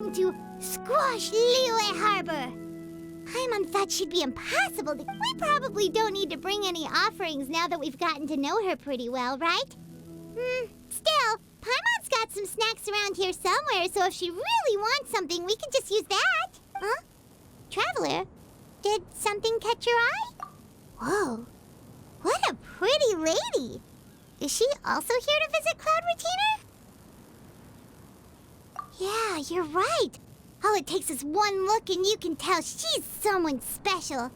To squash Liyue Harbor. Paimon thought she'd be impossible to... We probably don't need to bring any offerings now that we've gotten to know her pretty well, right? Still, Paimon's got some snacks around here somewhere, so if she really wants something, we can just use that. Huh? Traveler, did something catch your eye? Whoa, what a pretty lady. Is she also here to visit Cloud Retainer? Yeah, you're right. All it takes is one look and you can tell she's someone special.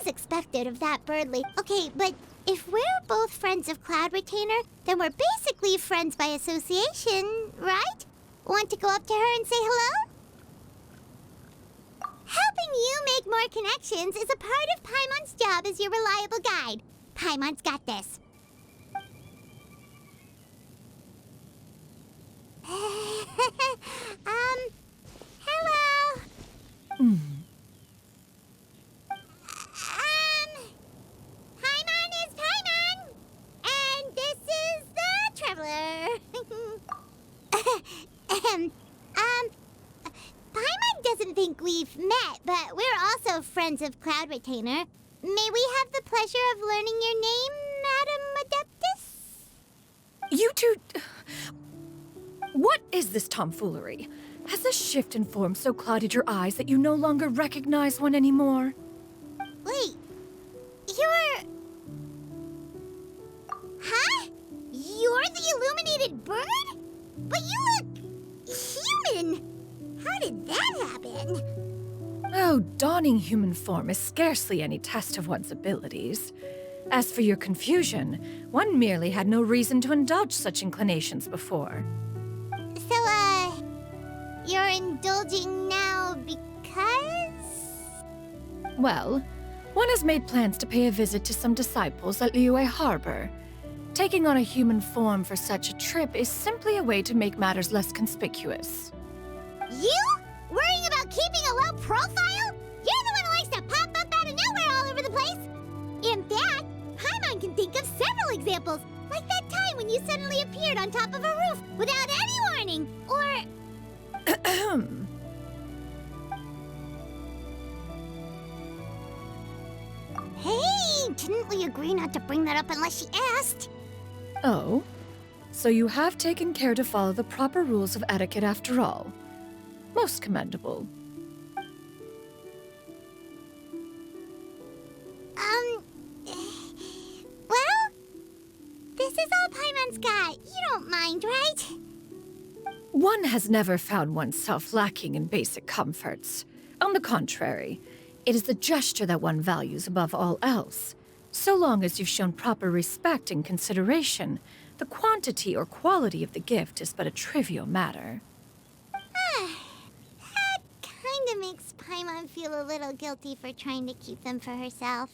As expected of that birdly. Okay, but if we're both friends of Cloud Retainer, then we're basically friends by association, right? Want to go up to her and say hello? Helping you make more connections is a part of Paimon's job as your reliable guide. Paimon's got this. Hello. Paimon is Paimon, and this is the Traveler. Paimon doesn't think we've met, but we're also friends of Cloud Retainer. May we have the pleasure of learning your name, Madam Adeptus? You two... What is this tomfoolery? Has this shift in form so clouded your eyes that you no longer recognize one anymore? Wait, you're... Huh? You're the illuminated bird? But you look... human! How did that happen? Oh, donning human form is scarcely any test of one's abilities. As for your confusion, one merely had no reason to indulge such inclinations before. So, you're indulging now because? Well, one has made plans to pay a visit to some disciples at Liyue Harbor. Taking on a human form for such a trip is simply a way to make matters less conspicuous. You? Worrying about keeping a low profile? You're the one who likes to pop up out of nowhere all over the place! In fact, Paimon can think of several examples, like that time when you suddenly appeared on top of a roof without any warning, or... Hey, didn't we agree not to bring that up unless she asked? Oh? So you have taken care to follow the proper rules of etiquette after all. Most commendable. Well, this is all Paimon's got. You don't mind, right? One has never found oneself lacking in basic comforts. On the contrary, it is the gesture that one values above all else. So long as you've shown proper respect and consideration, the quantity or quality of the gift is but a trivial matter. That kinda makes Paimon feel a little guilty for trying to keep them for herself.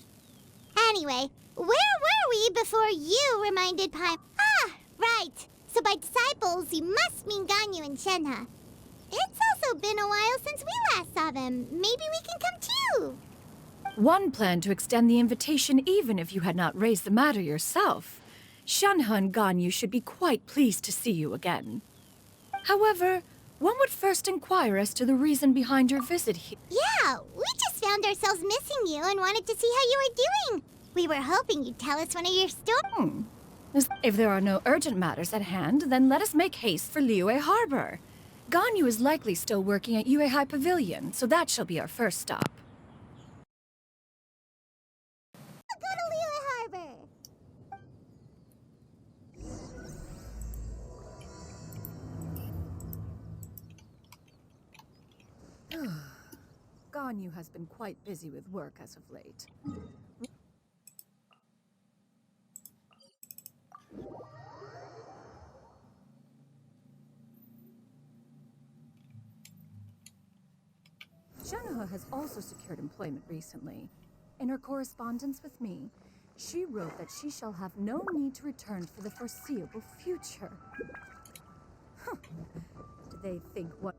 Anyway, where were we before you reminded Paimon? Ah, right. So by disciples, you must mean Ganyu and Shenhe. It's also been a while since we last saw them. Maybe we can come too. One planned to extend the invitation even if you had not raised the matter yourself. Shenhe and Ganyu should be quite pleased to see you again. However, one would first inquire as to the reason behind your visit here. Yeah, we just found ourselves missing you and wanted to see how you were doing. We were hoping you'd tell us one of your stories. If there are no urgent matters at hand, then let us make haste for Liyue Harbor. Ganyu is likely still working at Yuehai Pavilion, so that shall be our first stop. Go to Liyue Harbor. Ganyu has been quite busy with work as of late. Shenhe has also secured employment recently. In her correspondence with me, she wrote that she shall have no need to return for the foreseeable future. Huh. Do they think what...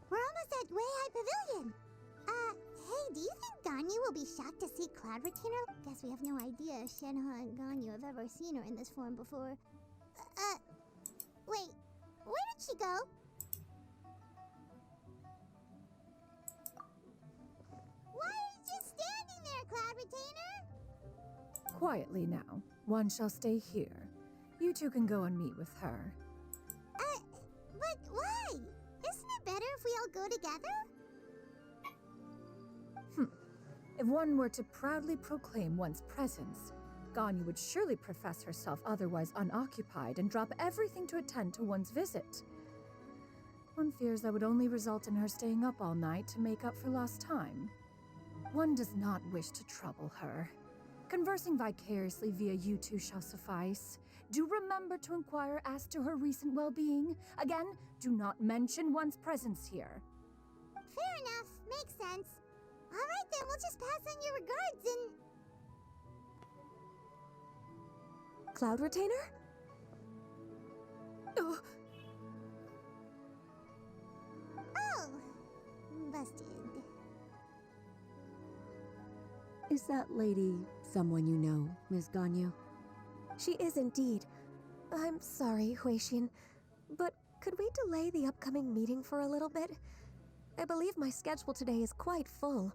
We're almost at Yuehai Pavilion. Hey, do you think Ganyu will be shocked to see Cloud Retainer? Guess we have no idea if Shenhe and Ganyu have ever seen her in this form before. Wait, where did she go? Why are you just standing there, Cloud Retainer? Quietly now. One shall stay here. You two can go and meet with her. But why? Isn't it better if we all go together? If one were to proudly proclaim one's presence, Ganyu would surely profess herself otherwise unoccupied and drop everything to attend to one's visit. One fears that would only result in her staying up all night to make up for lost time. One does not wish to trouble her. Conversing vicariously via you two shall suffice. Do remember to inquire as to her recent well-being. Again, do not mention one's presence here. Fair enough. Makes sense. All right, then. We'll just pass on your regards and... Cloud Retainer? Oh, busted. Is that lady someone you know, Ms. Ganyu? She is indeed. I'm sorry, Huixin, but could we delay the upcoming meeting for a little bit? I believe my schedule today is quite full.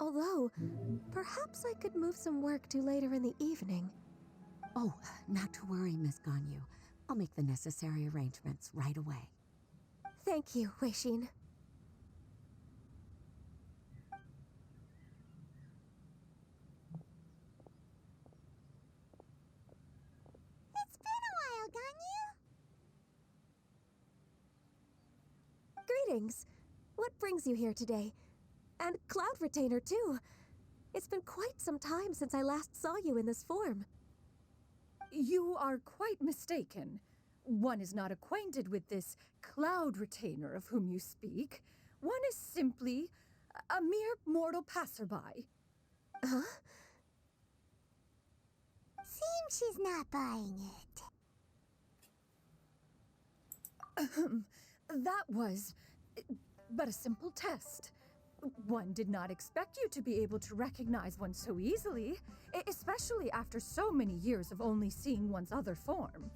Although, perhaps I could move some work to later in the evening. Oh, not to worry, Miss Ganyu. I'll make the necessary arrangements right away. Thank you, Huixin. It's been a while, Ganyu. Greetings. What brings you here today? And Cloud Retainer, too. It's been quite some time since I last saw you in this form. You are quite mistaken. One is not acquainted with this Cloud Retainer of whom you speak. One is simply a mere mortal passerby. Huh? Seems she's not buying it. That was but a simple test. One did not expect you to be able to recognize one so easily, especially after so many years of only seeing one's other form.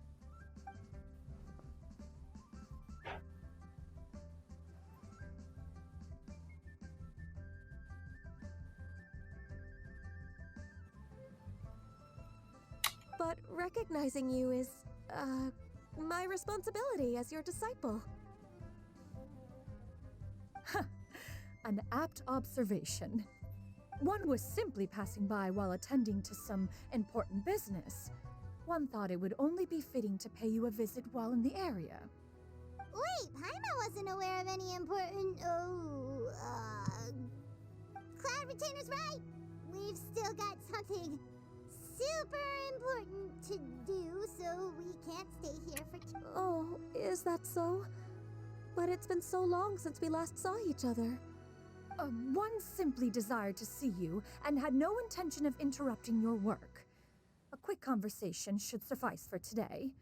But recognizing you is, my responsibility as your disciple. An apt observation. One was simply passing by while attending to some important business. One thought it would only be fitting to pay you a visit while in the area. Wait, Paimon wasn't aware of any important... Cloud Retainer's right. We've still got something super important to do, so we can't stay here for too... Oh, is that so? But it's been so long since we last saw each other. One simply desired to see you and had no intention of interrupting your work. A quick conversation should suffice for today.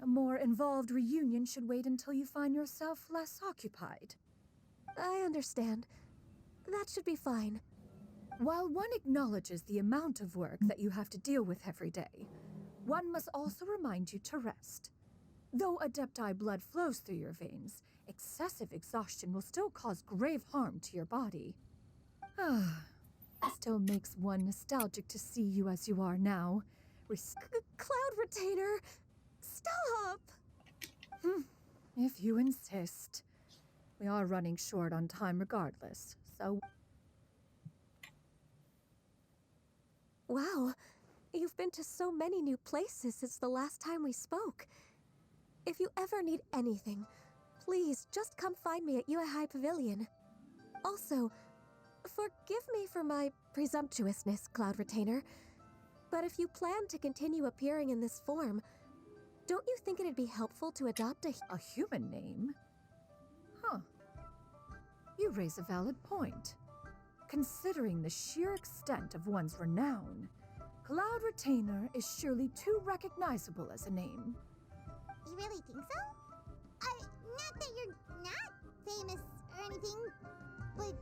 A more involved reunion should wait until you find yourself less occupied. I understand. That should be fine. While one acknowledges the amount of work that you have to deal with every day, one must also remind you to rest. Though Adepti blood flows through your veins, excessive exhaustion will still cause grave harm to your body. Still makes one nostalgic to see you as you are now. Cloud Retainer! Stop! If you insist. We are running short on time regardless, so... Wow, you've been to so many new places since the last time we spoke. If you ever need anything, please just come find me at Yuehai Pavilion. Also, forgive me for my presumptuousness, Cloud Retainer, but if you plan to continue appearing in this form, don't you think it'd be helpful to adopt A human name? Huh. You raise a valid point. Considering the sheer extent of one's renown, Cloud Retainer is surely too recognizable as a name. You really think so? Not that you're not famous or anything, but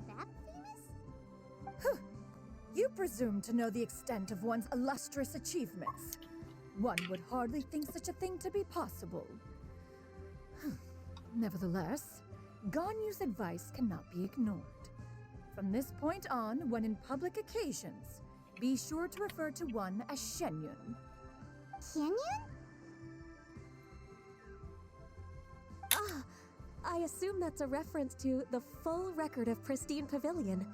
that You presume to know the extent of one's illustrious achievements. One would hardly think such a thing to be possible. Nevertheless, Ganyu's advice cannot be ignored. From this point on, when in public occasions, be sure to refer to one as Xianyun. Xianyun? Ah, I assume that's a reference to the full record of Pristine Pavilion.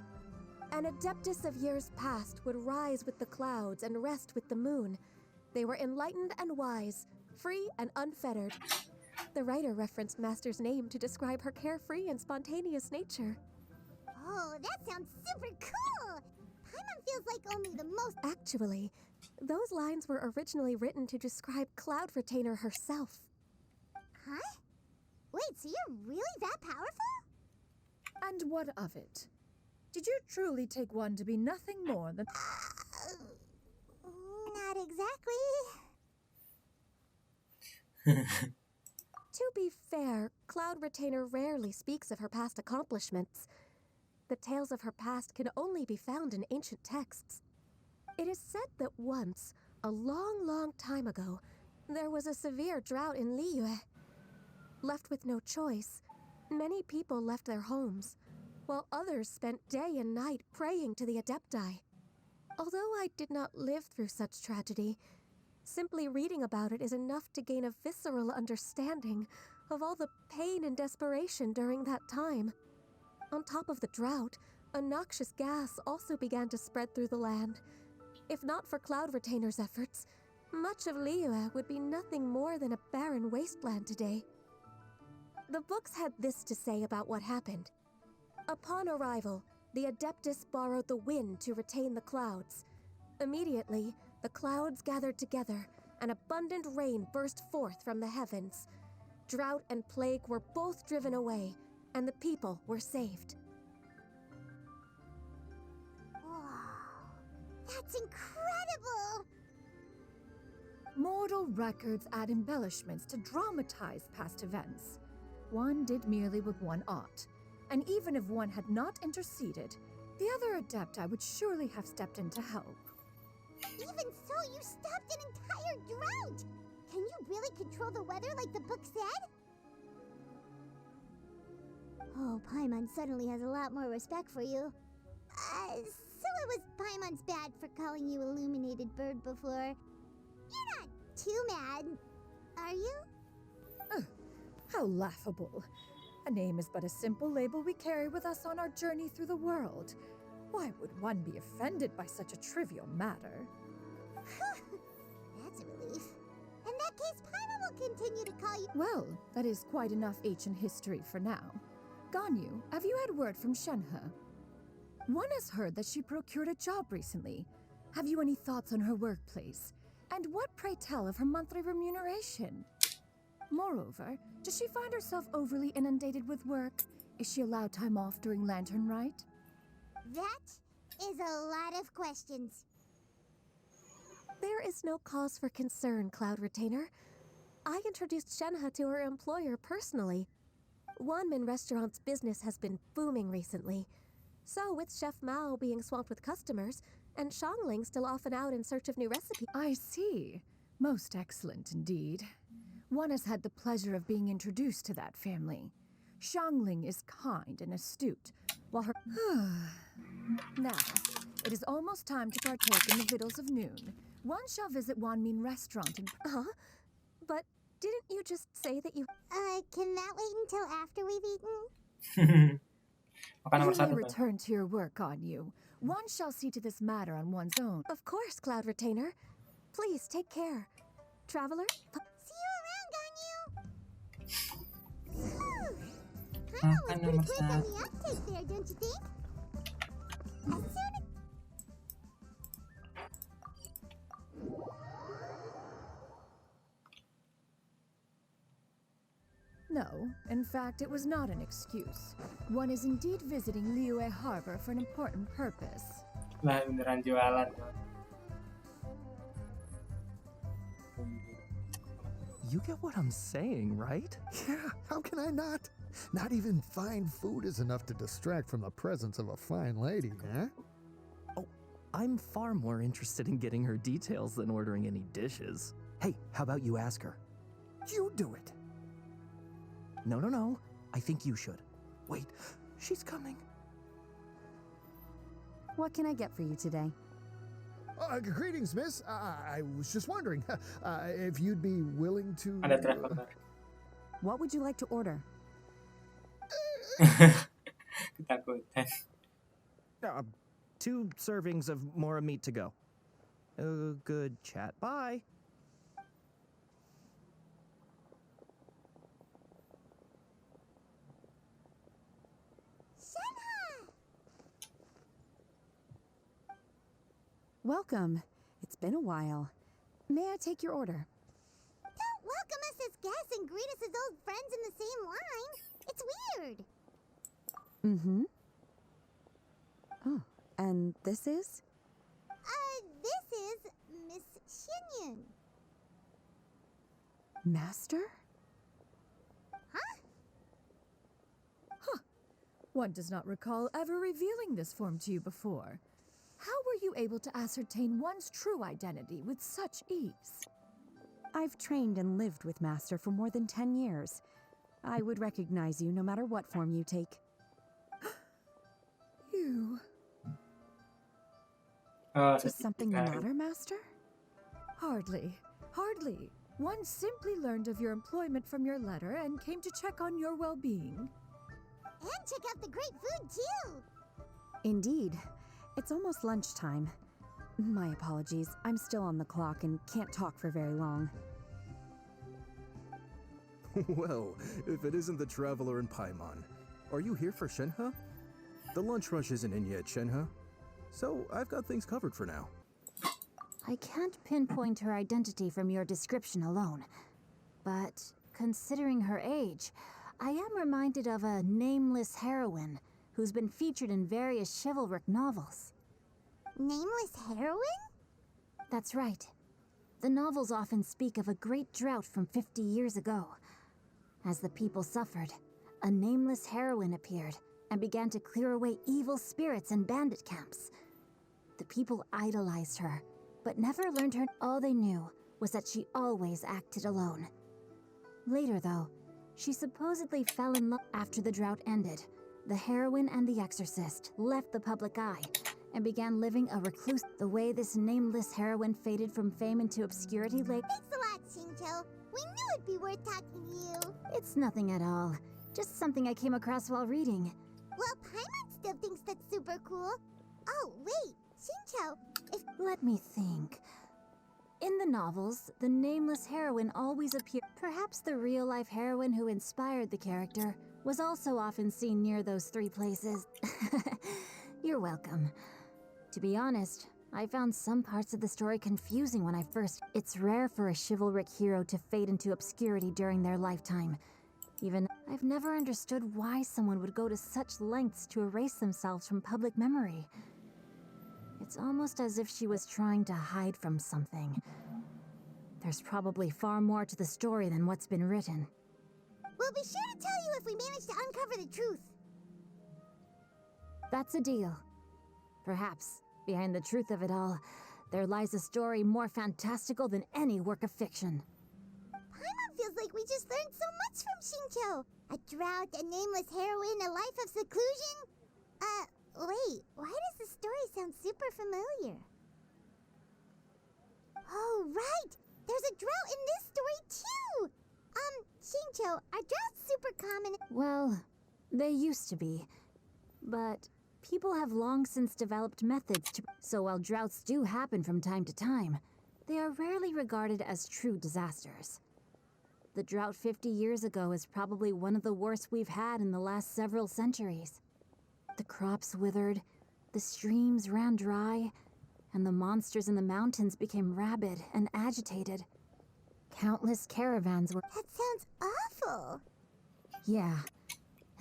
An adeptus of years past would rise with the clouds and rest with the moon. They were enlightened and wise, free and unfettered. The writer referenced Master's name to describe her carefree and spontaneous nature. Oh, that sounds super cool! Paimon feels like only the most— Actually, those lines were originally written to describe Cloud Retainer herself. Huh? Wait, so you're really that powerful? And what of it? Did you truly take one to be nothing more than— Not exactly. To be fair, Cloud Retainer rarely speaks of her past accomplishments. The tales of her past can only be found in ancient texts. It is said that once, a long, long time ago, there was a severe drought in Liyue. Left with no choice, many people left their homes, while others spent day and night praying to the Adepti. Although I did not live through such tragedy, simply reading about it is enough to gain a visceral understanding of all the pain and desperation during that time. On top of the drought, a noxious gas also began to spread through the land. If not for Cloud Retainer's efforts, much of Liyue would be nothing more than a barren wasteland today. The books had this to say about what happened. Upon arrival, the Adeptus borrowed the wind to retain the clouds. Immediately, the clouds gathered together, and abundant rain burst forth from the heavens. Drought and plague were both driven away, and the people were saved. Wow, that's incredible! Mortal records add embellishments to dramatize past events. One did merely what one ought, and even if one had not interceded, the other Adepti would surely have stepped in to help. Even so, you stopped an entire drought! Can you really control the weather like the book said? Oh, Paimon suddenly has a lot more respect for you. So it was Paimon's bad for calling you Illuminated Bird before. You're not too mad, are you? How laughable. A name is but a simple label we carry with us on our journey through the world. Why would one be offended by such a trivial matter? That's a relief. In that case, Paimon will continue to call you— Well, that is quite enough ancient history for now. Ganyu, have you had word from Shenhe? One has heard that she procured a job recently. Have you any thoughts on her workplace? And what, pray tell, of her monthly remuneration? Moreover, does she find herself overly inundated with work? Is she allowed time off during Lantern Rite? That is a lot of questions. There is no cause for concern, Cloud Retainer. I introduced Shenhe to her employer personally. Wanmin Restaurant's business has been booming recently. So, with Chef Mao being swamped with customers, and Shangling still off and out in search of new recipes. I see. Most excellent indeed. One has had the pleasure of being introduced to that family. Shangling is kind and astute, while her— Now, it is almost time to partake in the victuals of noon. One shall visit Wanmin Restaurant in— But didn't you just say that you— Can that wait until after we've eaten? Makan nomor You may satu tuh. return to your work, Ganyu. One shall see to this matter on one's own. Of course, Cloud Retainer. Please take care. Traveler? See you around, Ganyu! Paimon was Makan pretty nomor quick on satu. the uptake there, don't you think? As soon as— No, in fact, it was not an excuse. One is indeed visiting Liyue Harbor for an important purpose. Lah beneran jualan. You get what I'm saying, right? Yeah, how can I not? Not even fine food is enough to distract from the presence of a fine lady, huh? I'm far more interested in getting her details than ordering any dishes. Hey, how about you ask her? You do it. No. I think you should. Wait, she's coming. What can I get for you today? Greetings, miss. I was just wondering if you'd be willing to... Ada traveler. What would you like to order? Ketakutan. 2 servings of more meat to go. Good chat. Bye. Welcome. It's been a while. May I take your order? Don't welcome us as guests and greet us as old friends in the same line. It's weird. Mm-hmm. Oh, and this is? This is Miss Xianyun. Master? One does not recall ever revealing this form to you before. How were you able to ascertain one's true identity with such ease? I've trained and lived with Master for more than 10 years. I would recognize you no matter what form you take. You... Oh, Is something the matter, Master? Hardly. One simply learned of your employment from your letter and came to check on your well-being. And check out the great food, too. Indeed. It's almost lunchtime. My apologies. I'm still on the clock and can't talk for very long. Well, if it isn't the traveler in Paimon. Are you here for Shenhe? The lunch rush isn't in yet, Shenhe. So I've got things covered for now. I can't pinpoint her identity from your description alone. But considering her age, I am reminded of a nameless heroine who's been featured in various chivalric novels. Nameless heroine? That's right. The novels often speak of a great drought from 50 years ago. As the people suffered, a nameless heroine appeared and began to clear away evil spirits and bandit camps. The people idolized her, but never learned her. All they knew was that she always acted alone. Later, though, she supposedly fell in love. After the drought ended, the heroine and the exorcist left the public eye and began living a recluse. The way this nameless heroine faded from fame into obscurity lay. Thanks a lot, Xingqiu. We knew it'd be worth talking to you. It's nothing at all. Just something I came across while reading. Well, Paimon still thinks that's super cool. Oh, wait, Xingqiu, Let me think. In the novels, the nameless heroine always appeared. Perhaps the real-life heroine who inspired the character was also often seen near those 3 places. You're welcome. To be honest, I found some parts of the story confusing when I first... It's rare for a chivalric hero to fade into obscurity during their lifetime. Even I've never understood why someone would go to such lengths to erase themselves from public memory. It's almost as if she was trying to hide from something. There's probably far more to the story than what's been written. we'll be sure to tell you if we manage to uncover the truth. That's a deal. Perhaps, behind the truth of it all, there lies a story more fantastical than any work of fiction. Paimon feels like we just learned so much from Xingqiu. A drought, a nameless heroine, a life of seclusion. Wait, why does the story sound super familiar? Oh, right! There's a drought in this story, too! Xingqiu, are droughts super common? Well, they used to be. But people have long since developed methods to... So while droughts do happen from time to time, they are rarely regarded as true disasters. The drought 50 years ago is probably one of the worst we've had in the last several centuries. The crops withered, the streams ran dry, and the monsters in the mountains became rabid and agitated. Countless caravans were... That sounds awful! Yeah,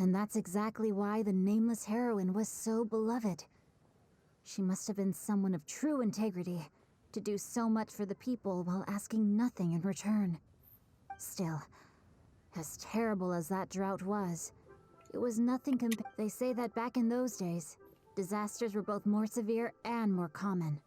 and that's exactly why the nameless heroine was so beloved. She must have been someone of true integrity, to do so much for the people while asking nothing in return. Still, as terrible as that drought was, it was nothing They say that back in those days, Disasters were both more severe and more common.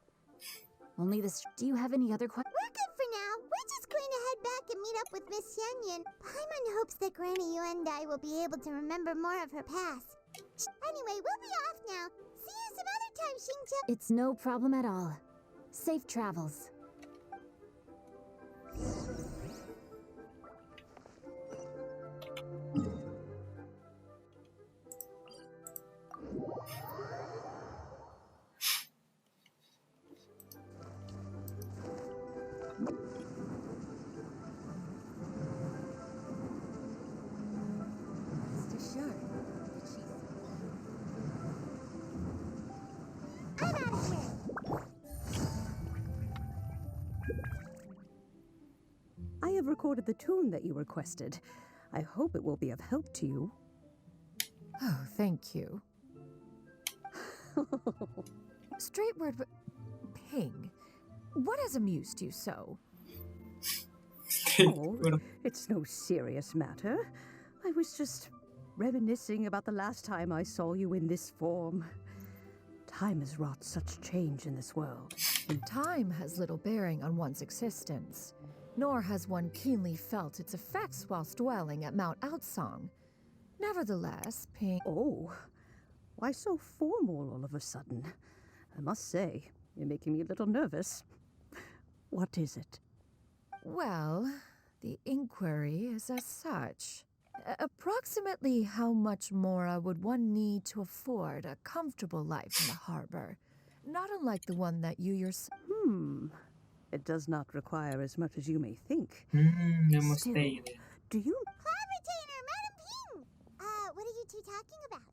Only this. Do you have any other questions? We're good for now. We're just going to head back and meet up with Miss Xianyun. Paimon hopes that Granny Yuendai will be able to remember more of her past. Anyway, we'll be off now. See you some other time, Xingqiu. It's no problem at all. Safe travels. I'm out of here. I have recorded the tune that you requested. I hope it will be of help to you. Oh, thank you. Straight word, Ping. What has amused you so? Oh, it's no serious matter. I was just reminiscing about the last time I saw you in this form. Time has wrought such change in this world. And time has little bearing on one's existence, nor has one keenly felt its effects whilst dwelling at Mount Outsong. Nevertheless, Ping... Oh, why so formal all of a sudden? I must say, you're making me a little nervous. What is it? Well, the inquiry is as such. Approximately how much more would one need to afford a comfortable life in the harbor? Not unlike the one that you yourself... It does not require as much as you may think. Dia mau Still, stay gitu ya. do you... Club retainer, Madam Ping! What are you two talking about?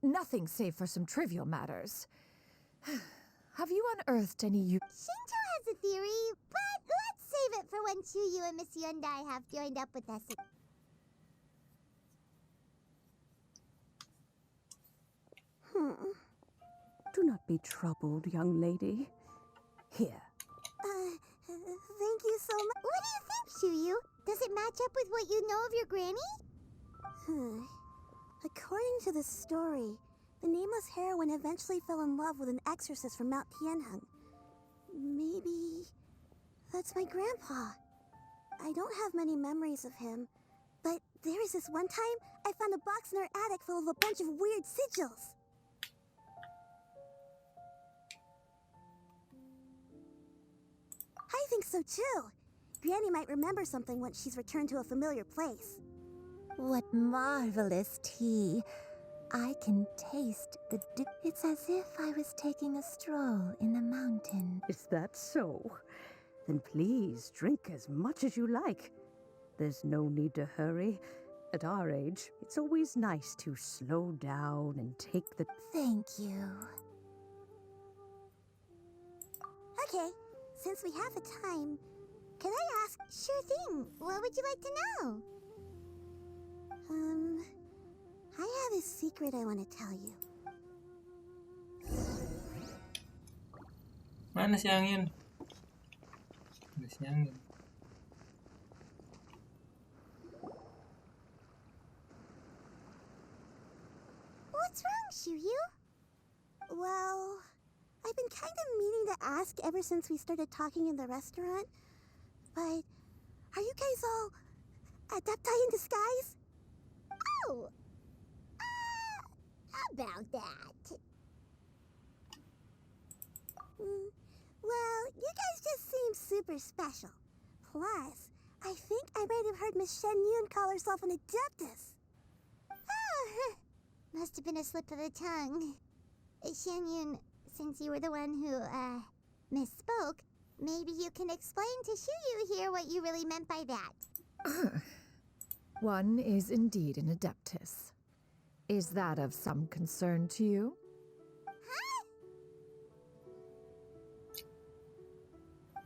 Nothing save for some trivial matters. Have you unearthed any Xingqiu has a theory, but let's save it for when Chuyu and Miss Yuendai have joined up with us. Do not be troubled, young lady. Here. Thank you so much. What do you think, Chuyu? Does it match up with what you know of your granny? According to the story, the nameless heroine eventually fell in love with an exorcist from Mount Tianheng. Maybe that's my grandpa. I don't have many memories of him, but there was this one time I found a box in her attic full of a bunch of weird sigils. I think so too. Granny might remember something once she's returned to a familiar place. What marvelous tea. I can taste the It's as if I was taking a stroll in the mountain. Is that so? Then please drink as much as you like. There's no need to hurry. At our age, it's always nice to slow down and take the... Thank you. Okay, since we have the time, can I ask? Sure thing. What would you like to know? I have a secret I want to tell you. Mana Xianyun? Ada Xianyun. What's wrong, Chuyu? Well, I've been kind of meaning to ask ever since we started talking in the restaurant, but are you guys all adepti in disguise? Oh! About that. Well, you guys just seem super special. Plus, I think I might have heard Miss Xianyun call herself an adeptus. Oh, must have been a slip of the tongue. Xianyun, since you were the one who, misspoke, maybe you can explain to Chuyu here what you really meant by that. One is indeed an adeptus. Is that of some concern to you? Huh?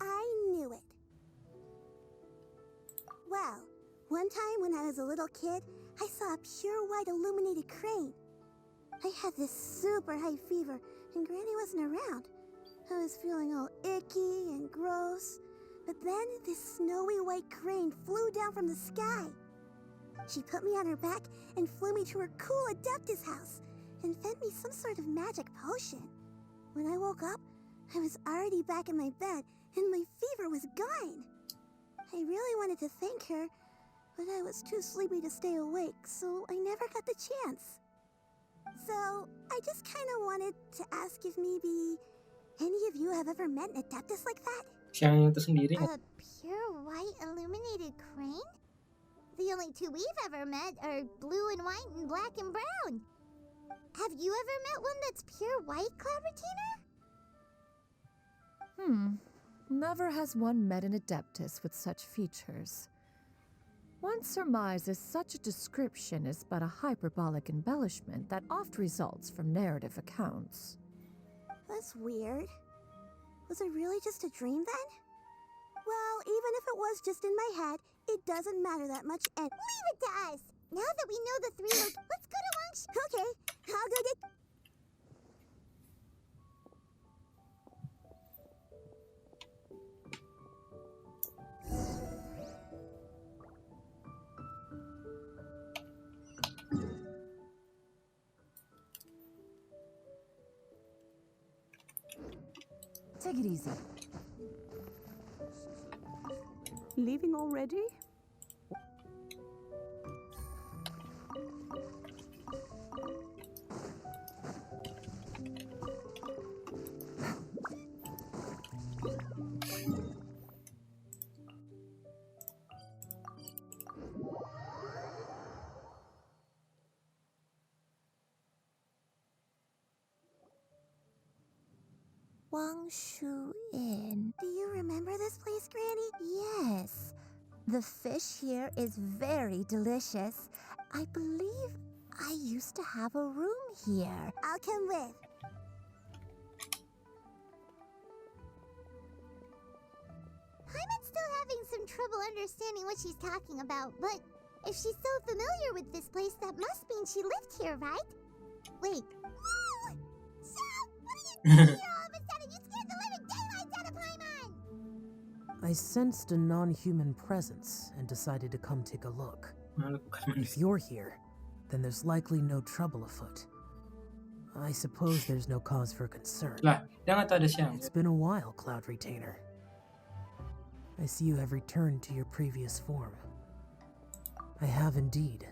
I knew it. Well, one time when I was a little kid, I saw a pure white illuminated crane. I had this super high fever, and Granny wasn't around. I was feeling all icky and gross. But then this snowy white crane flew down from the sky. She put me on her back and flew me to her cool Adeptus house. and fed me some sort of magic potion. When I woke up, I was already back in my bed, and my fever was gone. I really wanted to thank her, but I was too sleepy to stay awake, so I never got the chance. So, I just kind of wanted to ask if maybe any of you have ever met an Adeptus like that? Xianyun itu sendiri A pure white illuminated crane? The only two we've ever met are blue and white and black and brown. Have you ever met one that's pure white, Cloud Retainer? Never has one met an Adeptus with such features. One surmises such a description is but a hyperbolic embellishment that oft results from narrative accounts. That's weird. Was it really just a dream then? Well, even if it was just in my head, it doesn't matter that much and— Leave it to us! Now that we know the three let's go to lunch! Okay, I'll go get— Take it easy. Leaving already? Xianyun. Do you remember this place, Granny? Yes. The fish here is very delicious. I believe I used to have a room here. I'll come with. Paimon's still having some trouble understanding what she's talking about, but if she's so familiar with this place, that must mean she lived here, right? Wait. Whoa! Stop! What are you doing here all of a sudden? You scared the living daylights out of Paimon! I sensed a non-human presence and decided to come take a look. If you're here, then there's likely no trouble afoot. I suppose there's no cause for concern. Lah, dia nggak tahu ada Xianyun. It's been a while, Cloud Retainer. I see you have returned to your previous form. I have indeed.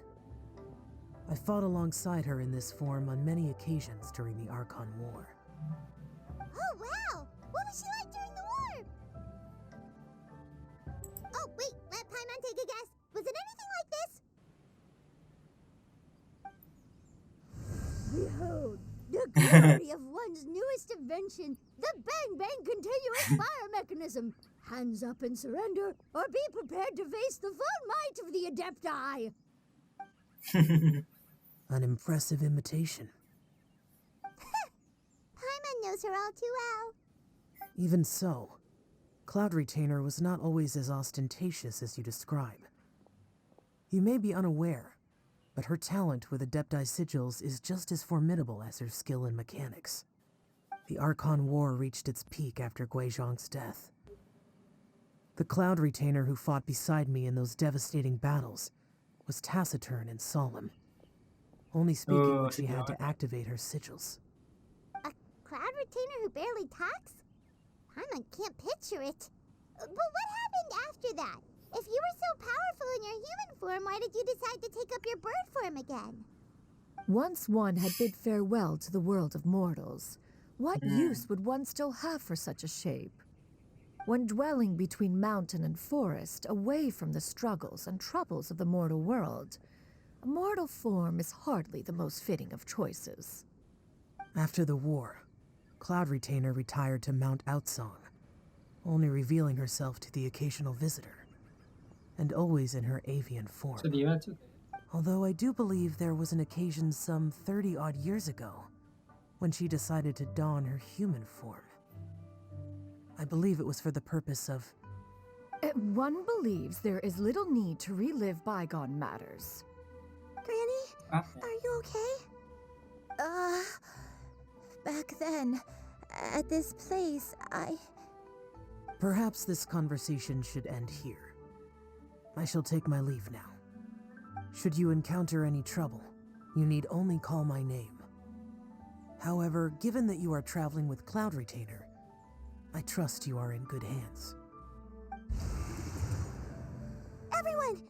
I fought alongside her in this form on many occasions during the Archon War. Oh, wow! What was she like during the war? Oh, wait, let Paimon take a guess. Was it anything like this? Behold, the glory of one's newest invention, the Bang Bang Continuous Fire Mechanism. Hands up and surrender, or be prepared to face the full might of the Adepti. An impressive imitation. Paimon knows her all too well. Even so, Cloud Retainer was not always as ostentatious as you describe. You may be unaware, but her talent with Adepti sigils is just as formidable as her skill in mechanics. The Archon War reached its peak after Guizhong's death. The Cloud Retainer who fought beside me in those devastating battles was taciturn and solemn, only speaking when she had to activate her sigils. A Cloud Retainer who barely talks? Paimon can't picture it. But what happened after that? If you were so powerful in your human form, why did you decide to take up your bird form again? Once one had bid farewell to the world of mortals, what use would one still have for such a shape? When dwelling between mountain and forest, away from the struggles and troubles of the mortal world, a mortal form is hardly the most fitting of choices. After the war, Cloud Retainer retired to Mount Outsong, only revealing herself to the occasional visitor, and always in her avian form. Although I do believe there was an occasion some 30-odd years ago when she decided to don her human form. I believe it was for the purpose of... One believes there is little need to relive bygone matters. Granny, are you okay? Back then, at this place, Perhaps this conversation should end here. I shall take my leave now. Should you encounter any trouble, you need only call my name. However, given that you are traveling with Cloud Retainer, I trust you are in good hands. Everyone!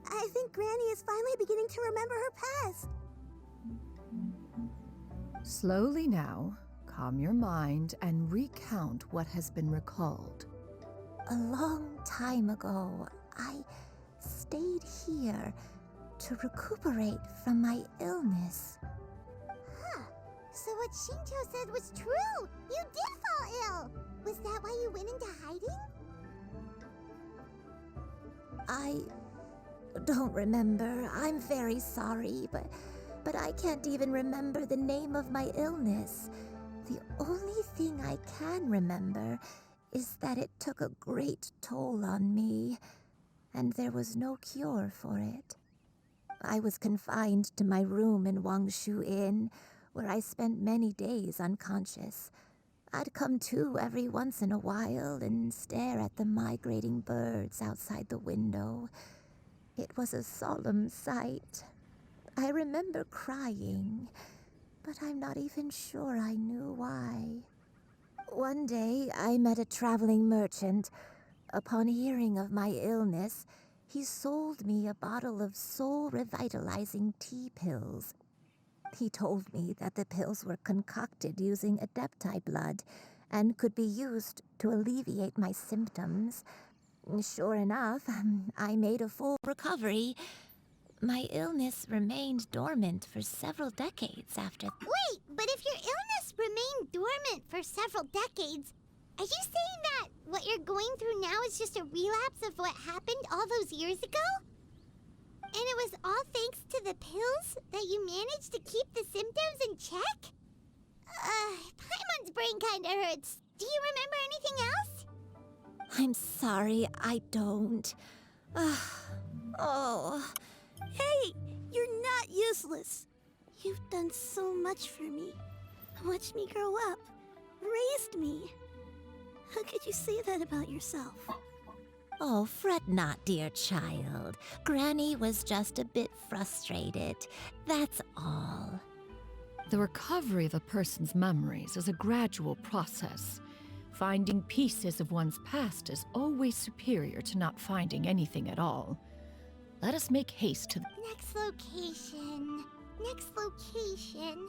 I think Granny is finally beginning to remember her past. Slowly now, calm your mind and recount what has been recalled. A long time ago, I stayed here to recuperate from my illness. Huh. So what Shinto said was true! You did fall ill! Was that why you went into hiding? I don't remember. I'm very sorry, but I can't even remember the name of my illness. The only thing I can remember is that it took a great toll on me, and there was no cure for it. I was confined to my room in Wangshu Inn, where I spent many days unconscious. I'd come to every once in a while and stare at the migrating birds outside the window. It was a solemn sight. I remember crying, but I'm not even sure I knew why. One day, I met a traveling merchant. Upon hearing of my illness, he sold me a bottle of soul-revitalizing tea pills. He told me that the pills were concocted using Adepti blood and could be used to alleviate my symptoms. Sure enough, I made a full recovery. My illness remained dormant for several decades after. Wait, but if your illness remained dormant for several decades, are you saying that what you're going through now is just a relapse of what happened all those years ago? And it was all thanks to the pills that you managed to keep the symptoms in check? Paimon's brain kinda hurts. Do you remember anything else? I'm sorry, I don't. Oh. Hey, you're not useless. You've done so much for me. Watched me grow up. Raised me. How could you say that about yourself? Oh, fret not, dear child. Granny was just a bit frustrated. That's all. The recovery of a person's memories is a gradual process. Finding pieces of one's past is always superior to not finding anything at all. Let us make haste to the Next location. Next location.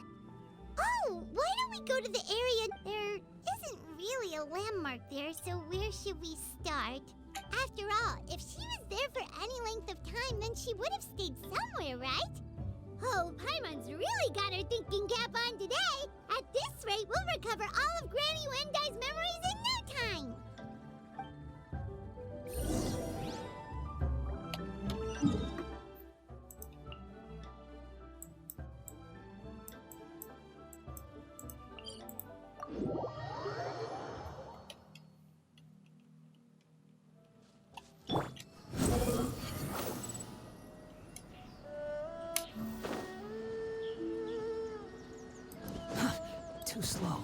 Oh, why don't we go to the area? There isn't really a landmark there, so where should we start? After all, if she was there for any length of time, then she would have stayed somewhere, right? Oh, Paimon's really got her thinking cap on today. At this rate, we'll recover all of Granny Wendai's memories in no time. Too slow.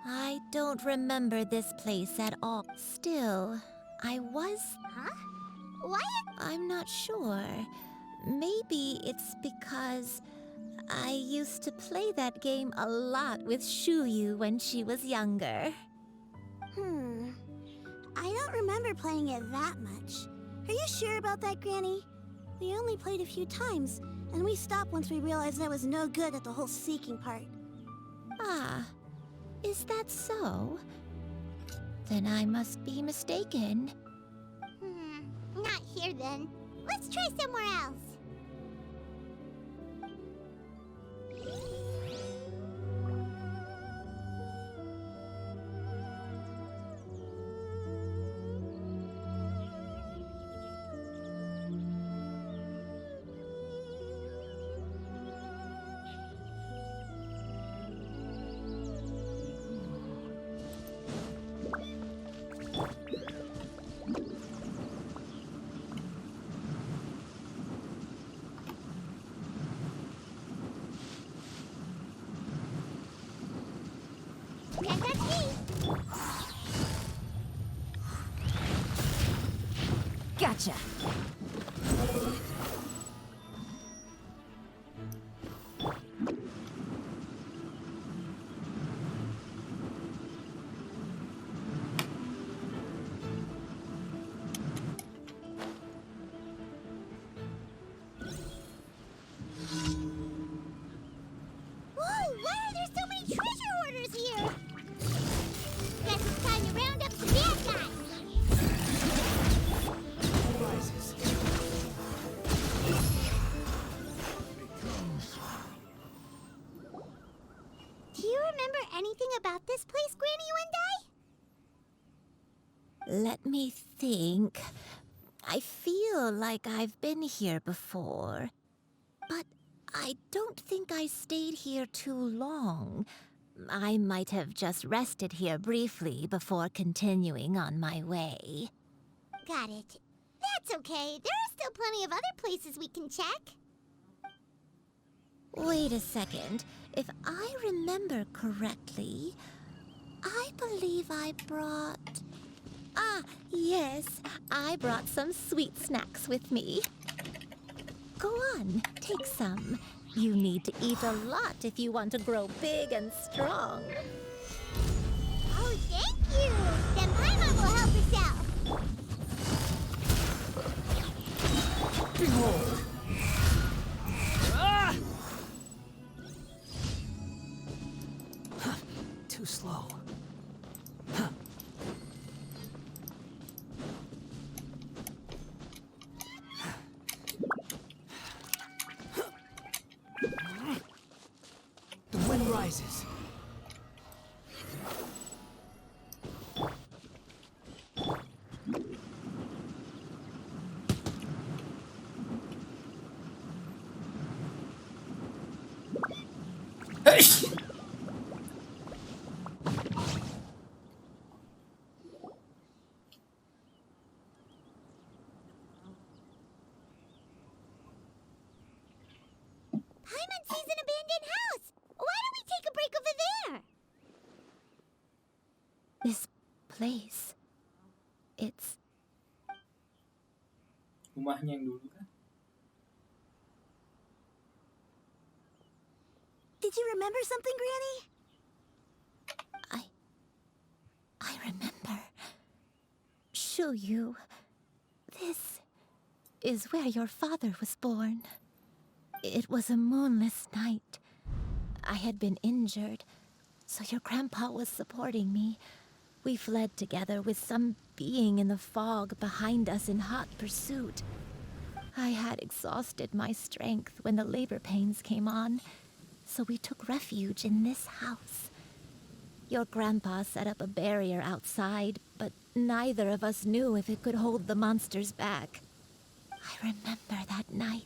I don't remember this place at all. Still, I was... Huh? Why? I'm not sure. Maybe it's because I used to play that game a lot with Shuyu when she was younger. I don't remember playing it that much. Are you sure about that, Granny? We only played a few times, and we stopped once we realized I was no good at the whole seeking part. Ah, is that so? Then I must be mistaken. Not here then. Let's try somewhere else. Gotcha. Whoa, why are there so many treasure hoarders here? Guess it's time to round up the bad guys. Do you remember anything about this place, Granny Wendai? Let me think. I feel like I've been here before, but I don't think I stayed here too long. I might have just rested here briefly before continuing on my way. Got it. That's okay. There are still plenty of other places we can check. Wait a second. If I remember correctly, I believe I brought... Ah, yes, I brought some sweet snacks with me. Go on, take some. You need to eat a lot if you want to grow big and strong. Oh, thank you! Then Paimon will help herself. Behold! Ah! Too slow. The wind rises. Paimon sees an abandoned house. Why don't we take a break over there? This place, it's... Rumahnya yang dulu kan? Did you remember something, Granny? I remember. Xianyun, this is where your father was born. It was a moonless night. I had been injured, so your grandpa was supporting me. We fled together with some being in the fog behind us in hot pursuit. I had exhausted my strength when the labor pains came on, so we took refuge in this house. Your grandpa set up a barrier outside, but neither of us knew if it could hold the monsters back. I remember that night.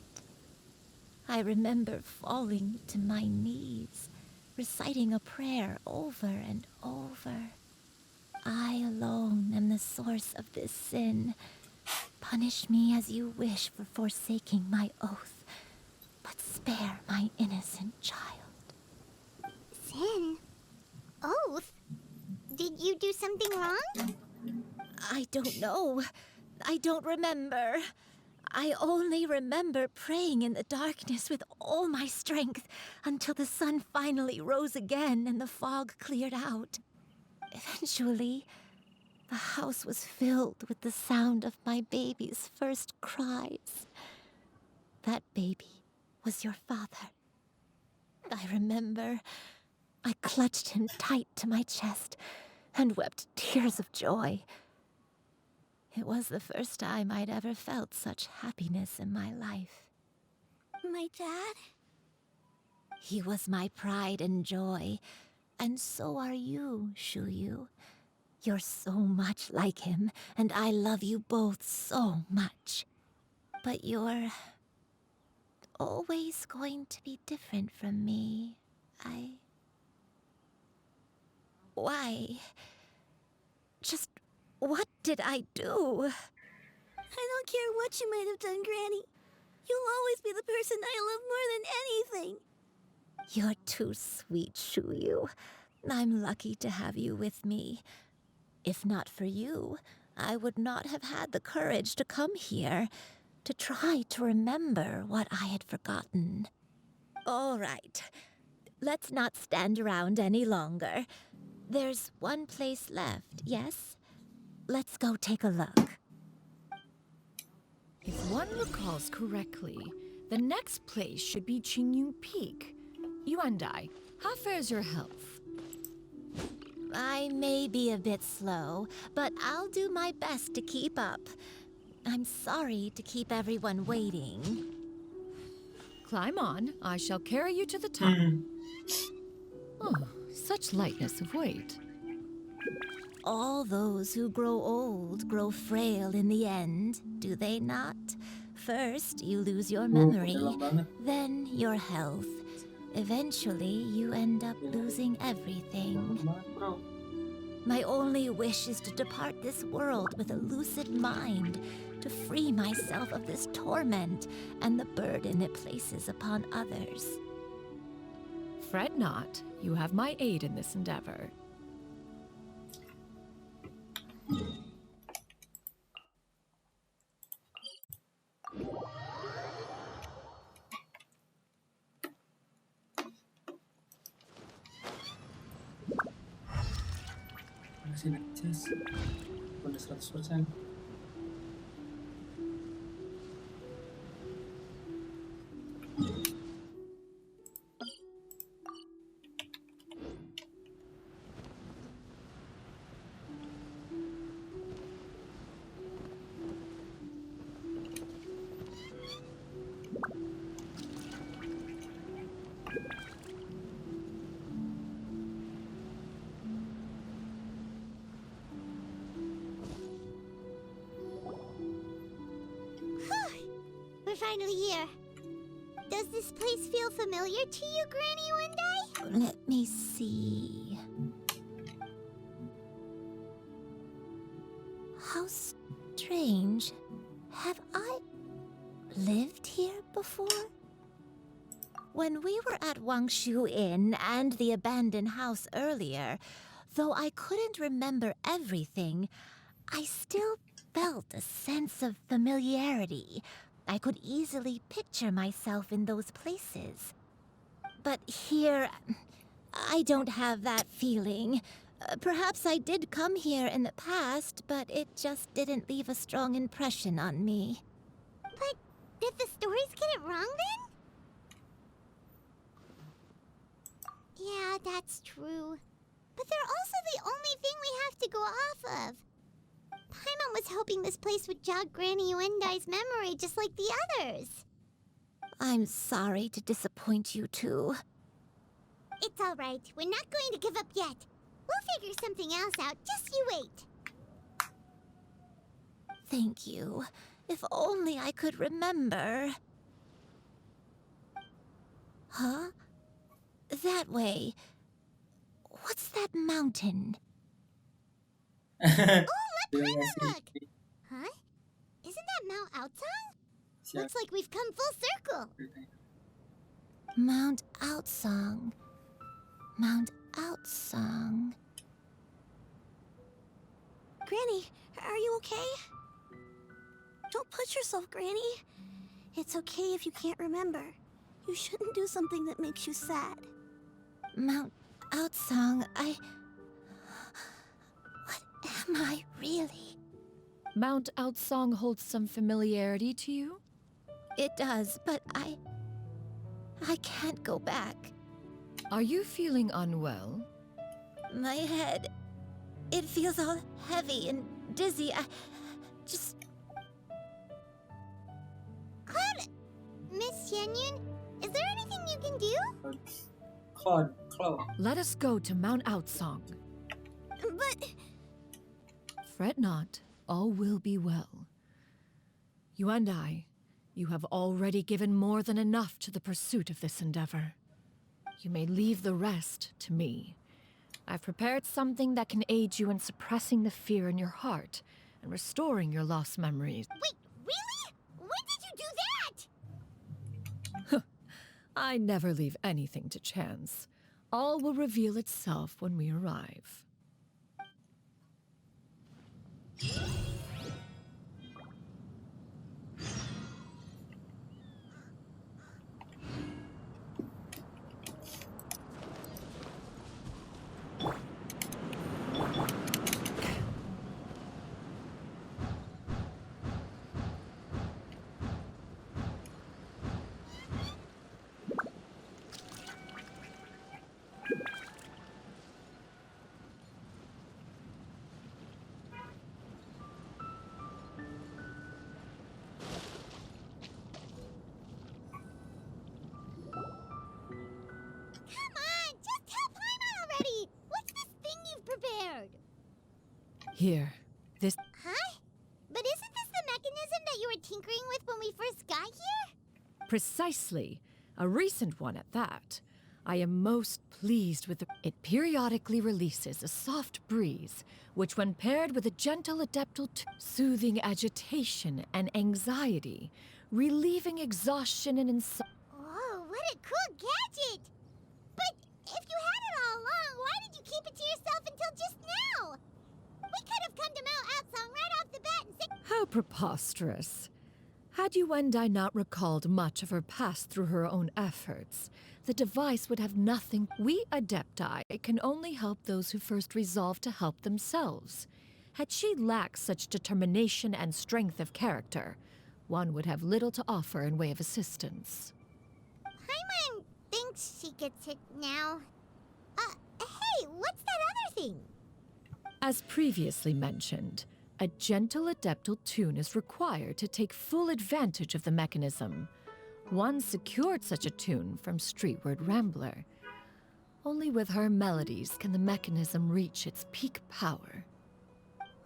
I remember falling to my knees, reciting a prayer over and over. I alone am the source of this sin. Punish me as you wish for forsaking my oath, but spare my innocent child. Sin? Oath? Did you do something wrong? I don't know. I don't remember. I only remember praying in the darkness with all my strength until the sun finally rose again and the fog cleared out. Eventually, the house was filled with the sound of my baby's first cries. That baby was your father. I remember I clutched him tight to my chest and wept tears of joy. It was the first time I'd ever felt such happiness in my life. My dad? He was my pride and joy, and so are you, Xianyun. You're so much like him, and I love you both so much. But you're always going to be different from me. Why? Just what did I do? I don't care what you might have done, Granny. You'll always be the person I love more than anything. You're too sweet, Xianyun. I'm lucky to have you with me. If not for you, I would not have had the courage to come here to try to remember what I had forgotten. All right, let's not stand around any longer. There's one place left, yes? Let's go take a look. If one recalls correctly, the next place should be Xianyun Peak. You and I, how fares your health? I may be a bit slow, but I'll do my best to keep up. I'm sorry to keep everyone waiting. Climb on. I shall carry you to the top. Oh, such lightness of weight. All those who grow old grow frail in the end, do they not? First, you lose your memory, then your health. Eventually, you end up losing everything. My only wish is to depart this world with a lucid mind, to free myself of this torment and the burden it places upon others. Fret not. You have my aid in this endeavor. Masih necas. Udah 100%. We're finally here. Does this place feel familiar to you, Granny Wendai? Let me see. How strange. Have I lived here before? When we were at Wangshu Inn and the abandoned house earlier, though I couldn't remember everything, I still felt a sense of familiarity. I could easily picture myself in those places. But here, I don't have that feeling. Perhaps I did come here in the past, but it just didn't leave a strong impression on me. But did the stories get it wrong then? Yeah, that's true. But they're also the only thing we have to go off of. Paimon was hoping this place would jog Granny Uendai's memory just like the others. I'm sorry to disappoint you too. It's all right. We're not going to give up yet. We'll figure something else out. Just you wait. Thank you. If only I could remember. Huh? That way. What's that mountain? Oh, let Paimon look! Huh? Isn't that Mount Aotsang? Looks like we've come full circle. Mount Aotsang. Mount Aotsang. Granny, are you okay? Don't push yourself, Granny. It's okay if you can't remember. You shouldn't do something that makes you sad. Mount Aotsang, What am I really? Mount Aotsang holds some familiarity to you? It does, but I can't go back. Are you feeling unwell? My head, it feels all heavy and dizzy. Cloud, Miss Xianyun, is there anything you can do? Cloud. Let us go to Mount Aotsang. But... Fret not, all will be well. You and I, you have already given more than enough to the pursuit of this endeavor. You may leave the rest to me. I've prepared something that can aid you in suppressing the fear in your heart and restoring your lost memories. Wait, really? When did you do that? I never leave anything to chance. All will reveal itself when we arrive. Here, this. Huh? But isn't this the mechanism that you were tinkering with when we first got here? Precisely. A recent one at that. I am most pleased with it periodically releases a soft breeze, which when paired with a gentle adeptal soothing agitation and anxiety, relieving exhaustion and insomnia. Whoa, what a cool gadget! But if you had it all along, why did you keep it to yourself until just now? We could have come to Mount Outsong right off the bat and said— How preposterous. Had Yuendai not recalled much of her past through her own efforts, the device would have nothing. We Adepti can only help those who first resolve to help themselves. Had she lacked such determination and strength of character, one would have little to offer in way of assistance. Paimon thinks she gets it now. Hey, what's that other thing? As previously mentioned, a gentle adeptal tune is required to take full advantage of the mechanism. One secured such a tune from Streetward Rambler. Only with her melodies can the mechanism reach its peak power.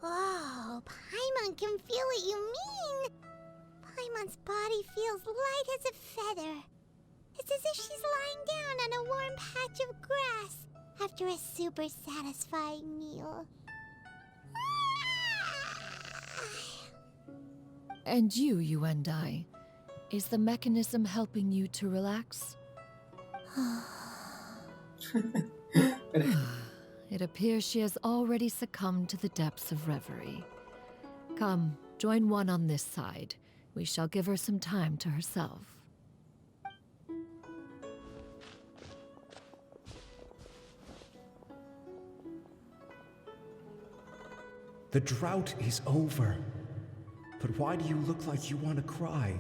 Oh, Paimon can feel what you mean. Paimon's body feels light as a feather. It's as if she's lying down on a warm patch of grass after a super satisfying meal. And you, Yuendai, is the mechanism helping you to relax? It appears she has already succumbed to the depths of reverie. Come, join one on this side. We shall give her some time to herself. The drought is over. But why do you look like you want to cry?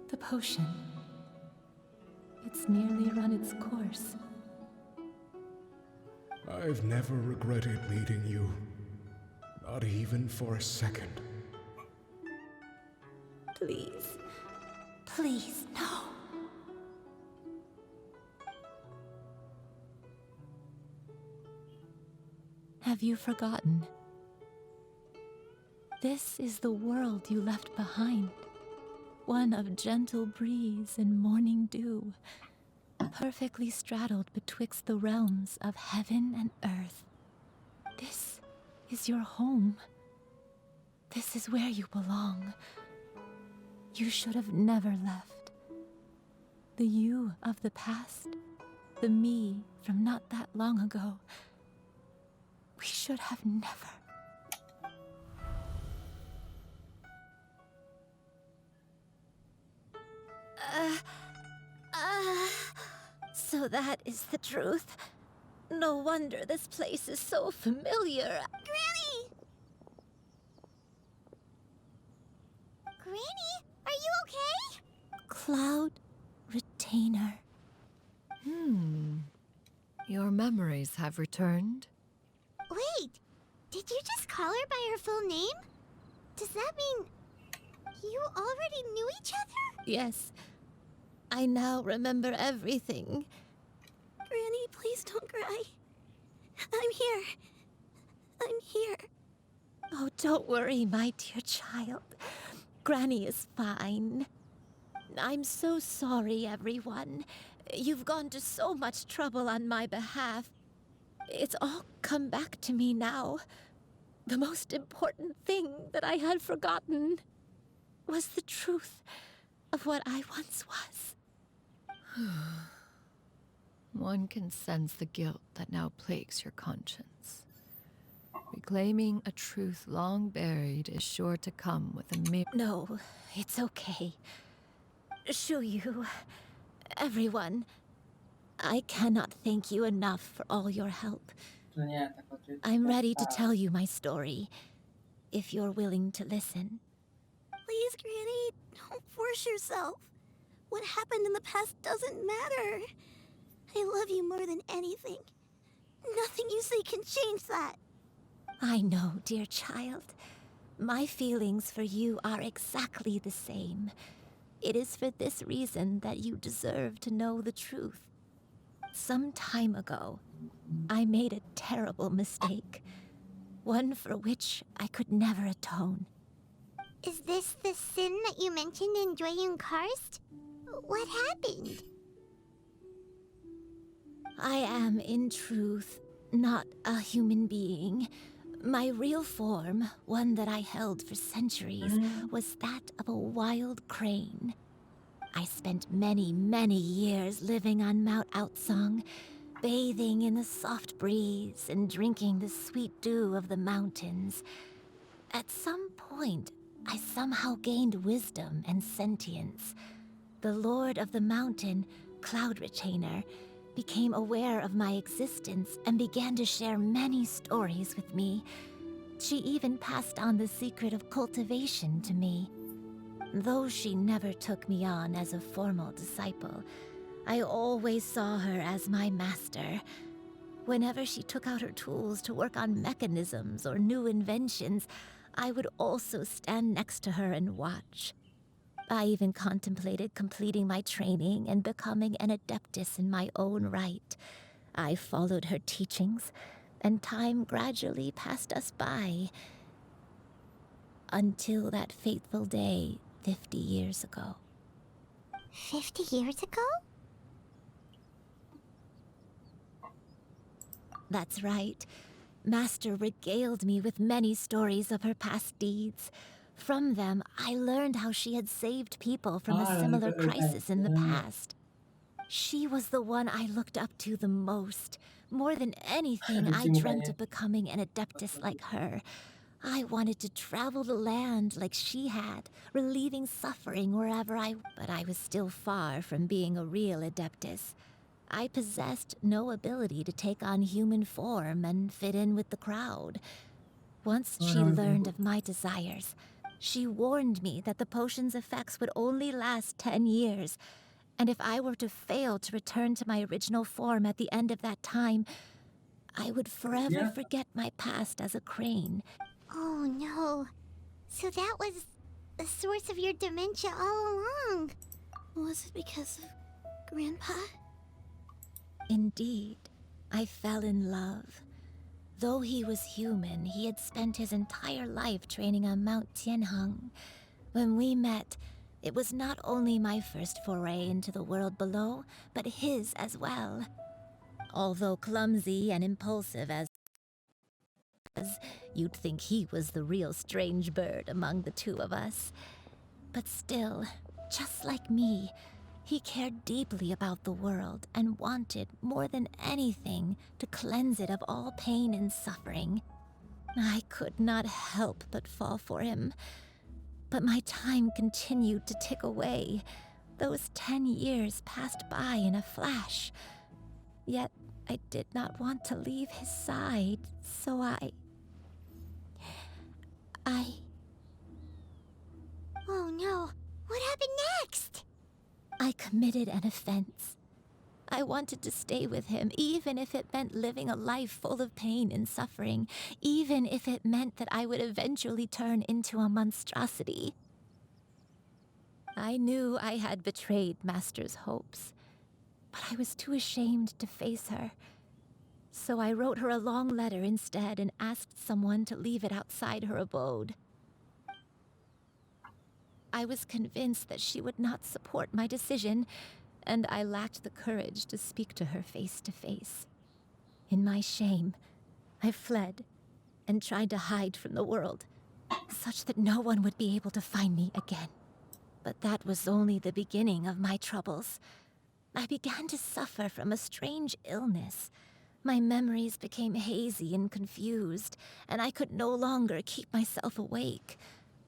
The potion. It's nearly run its course. I've never regretted meeting you. Not even for a second. Please. Please, no. Have you forgotten? This is the world you left behind. One of gentle breeze and morning dew, perfectly straddled betwixt the realms of heaven and earth. This is your home. This is where you belong. You should have never left. The you of the past, the me from not that long ago, we should have never. So that is the truth. No wonder this place is so familiar. Granny! Granny, are you okay? Cloud Retainer. Your memories have returned? Wait, did you just call her by her full name? Does that mean you already knew each other? Yes. I now remember everything. Granny, please don't cry. I'm here. I'm here. Oh, don't worry, my dear child. Granny is fine. I'm so sorry, everyone. You've gone to so much trouble on my behalf. It's all come back to me now. The most important thing that I had forgotten was the truth of what I once was. One can sense the guilt that now plagues your conscience. Reclaiming a truth long buried is sure to come with a mere— No, it's okay. Shuyu, everyone, I cannot thank you enough for all your help. I'm ready to tell you my story, if you're willing to listen. Please, Granny, don't force yourself. What happened in the past doesn't matter. I love you more than anything. Nothing you say can change that. I know, dear child. My feelings for you are exactly the same. It is for this reason that you deserve to know the truth. Some time ago, I made a terrible mistake, one for which I could never atone. Is this the sin that you mentioned in Xianyun Karst? What happened? I am, in truth, not a human being. My real form, one that I held for centuries, was that of a wild crane. I spent many, many years living on Mount Outsong, bathing in the soft breeze and drinking the sweet dew of the mountains. At some point, I somehow gained wisdom and sentience. The Lord of the Mountain, Cloud Retainer, became aware of my existence and began to share many stories with me. She even passed on the secret of cultivation to me. Though she never took me on as a formal disciple, I always saw her as my master. Whenever she took out her tools to work on mechanisms or new inventions, I would also stand next to her and watch. I even contemplated completing my training and becoming an adeptus in my own right. I followed her teachings, and time gradually passed us by. Until that fateful day 50 years ago. 50 years ago? That's right. Master regaled me with many stories of her past deeds. From them, I learned how she had saved people from a similar crisis in the past. She was the one I looked up to the most. More than anything, I dreamt of becoming an adeptus like her. I wanted to travel the land like she had, relieving suffering wherever but I was still far from being a real adeptus. I possessed no ability to take on human form and fit in with the crowd. Once she learned of my desires, she warned me that the potion's effects would only last 10 years, and if I were to fail to return to my original form at the end of that time, I would forever forget my past as a crane. Oh no. So that was the source of your dementia all along. Was it because of Grandpa? Indeed, I fell in love. Though he was human, he had spent his entire life training on Mount Tianheng. When we met, it was not only my first foray into the world below, but his as well. Although clumsy and impulsive as you'd think he was the real strange bird among the two of us. But still, just like me, he cared deeply about the world and wanted, more than anything, to cleanse it of all pain and suffering. I could not help but fall for him. But my time continued to tick away. Those 10 years passed by in a flash. Yet I did not want to leave his side, so I... Oh no, what happened next? I committed an offense. I wanted to stay with him, even if it meant living a life full of pain and suffering, even if it meant that I would eventually turn into a monstrosity. I knew I had betrayed Master's hopes, but I was too ashamed to face her. So I wrote her a long letter instead and asked someone to leave it outside her abode. I was convinced that she would not support my decision, and I lacked the courage to speak to her face to face. In my shame, I fled and tried to hide from the world, such that no one would be able to find me again. But that was only the beginning of my troubles. I began to suffer from a strange illness. My memories became hazy and confused, and I could no longer keep myself awake.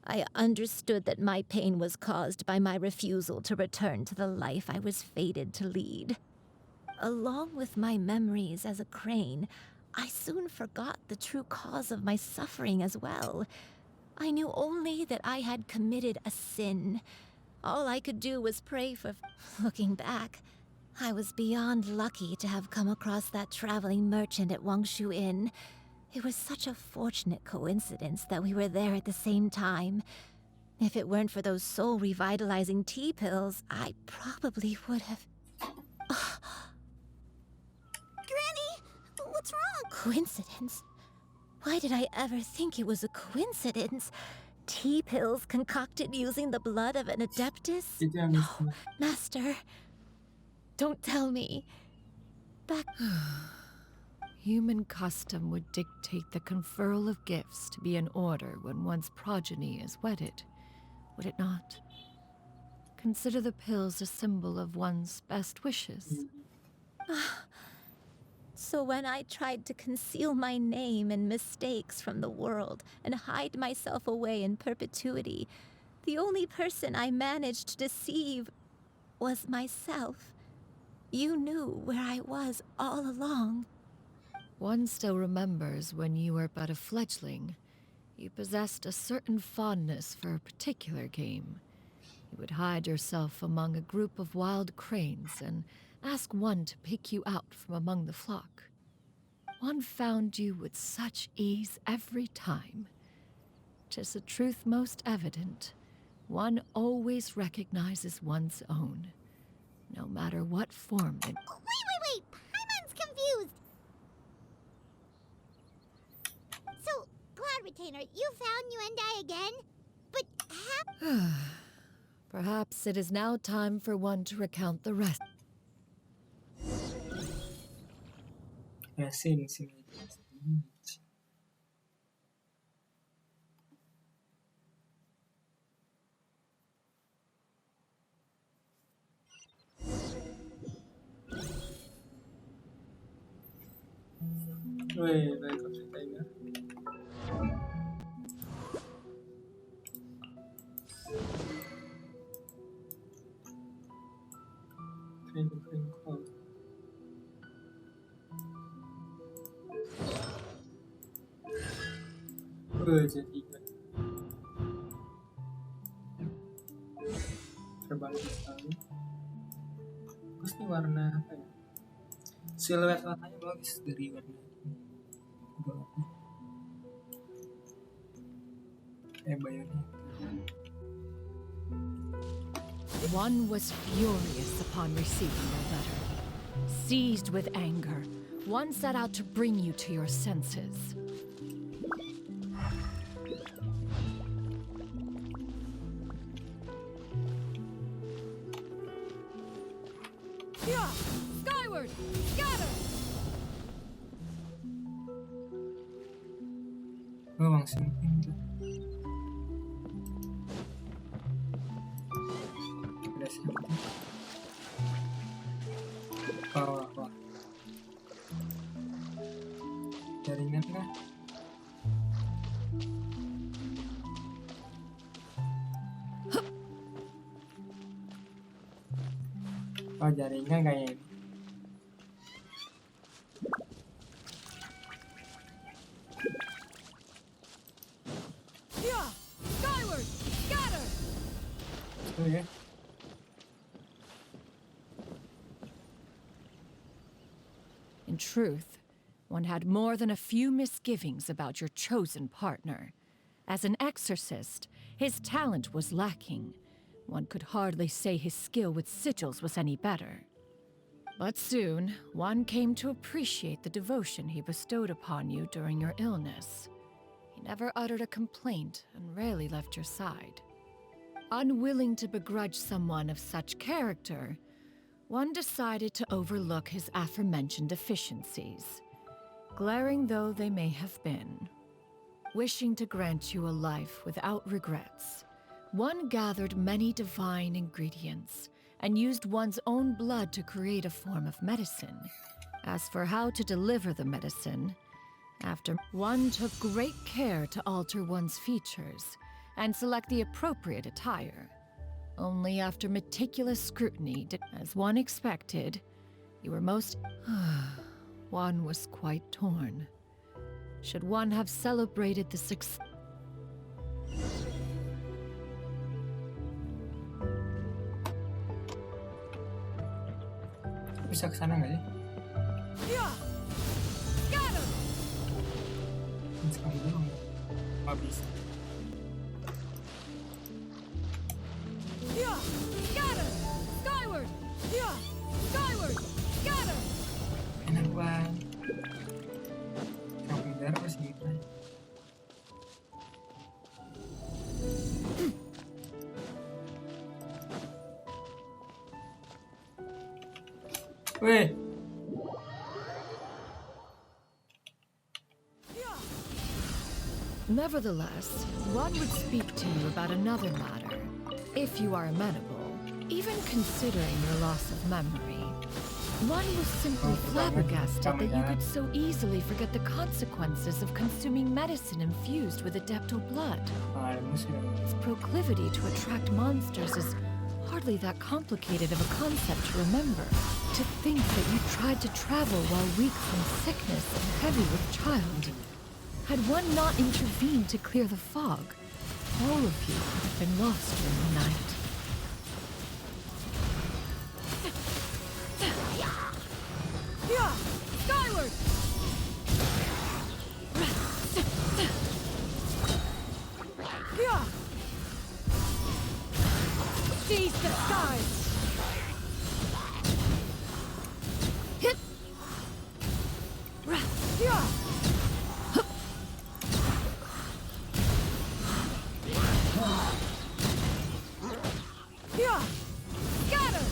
I understood that my pain was caused by my refusal to return to the life I was fated to lead. Along with my memories as a crane, I soon forgot the true cause of my suffering as well. I knew only that I had committed a sin. All I could do was pray for... Looking back, I was beyond lucky to have come across that traveling merchant at Wangshu Inn. It was such a fortunate coincidence that we were there at the same time. If it weren't for those soul-revitalizing tea pills, I probably would have... Granny! Coincidence? Why did I ever think it was a coincidence? Tea pills concocted using the blood of an adeptus? Itu yang No, Master. Don't tell me. Back. Human custom would dictate the conferral of gifts to be in order when one's progeny is wedded, would it not? Consider the pills a symbol of one's best wishes. So when I tried to conceal my name and mistakes from the world and hide myself away in perpetuity, the only person I managed to deceive was myself. You knew where I was all along. One still remembers when you were but a fledgling. You possessed a certain fondness for a particular game. You would hide yourself among a group of wild cranes and ask one to pick you out from among the flock. One found you with such ease every time. 'Tis a truth most evident. One always recognizes one's own, no matter what form it... Wait! Paimon's confused! So, Cloud Retainer, you found Yuendai again? But how... Perhaps it is now time for one to recount the rest. Resin sini. Weh, baik kau ceritain ya. Keren kok. Jadi terbalik sekali. Terus ini warna apa ya? Siluet warnanya bagus dari warna bayonet. One was furious upon receiving their letter. Seized with anger, one set out to bring you to your senses. Skyward! Scatter! Langsung Wah. Jaringan kah? Oh, jaringan kayaknya. Skyward! Scatter! Okay. In truth, one had more than a few misgivings about your chosen partner. As an exorcist, his talent was lacking. One could hardly say his skill with sigils was any better. But soon, one came to appreciate the devotion he bestowed upon you during your illness. He never uttered a complaint and rarely left your side. Unwilling to begrudge someone of such character, one decided to overlook his aforementioned deficiencies, glaring though they may have been. Wishing to grant you a life without regrets, one gathered many divine ingredients and used one's own blood to create a form of medicine. As for how to deliver the medicine, after one took great care to alter one's features and select the appropriate attire. Only after meticulous scrutiny, as one expected, you were most... One was quite torn. Should one have celebrated the success... Bisa ke sana nggak ya? Sekali doang. Nggak bisa. Skyward! Skyward! Scatter! Enak banget. Weh, Nevertheless, one would speak to you about another matter, if you are amenable, even considering your loss of memory. One was simply flabbergasted that you could so easily forget the consequences of consuming medicine infused with adeptal blood. Its proclivity to attract monsters is hardly that complicated of a concept to remember. To think that you tried to travel while weak from sickness and heavy with child. Had one not intervened to clear the fog, all of you would have been lost during the night. Yeah! Skyward! Yeah! Seize the skies! Hit! Yeah! Yeah! Scatter!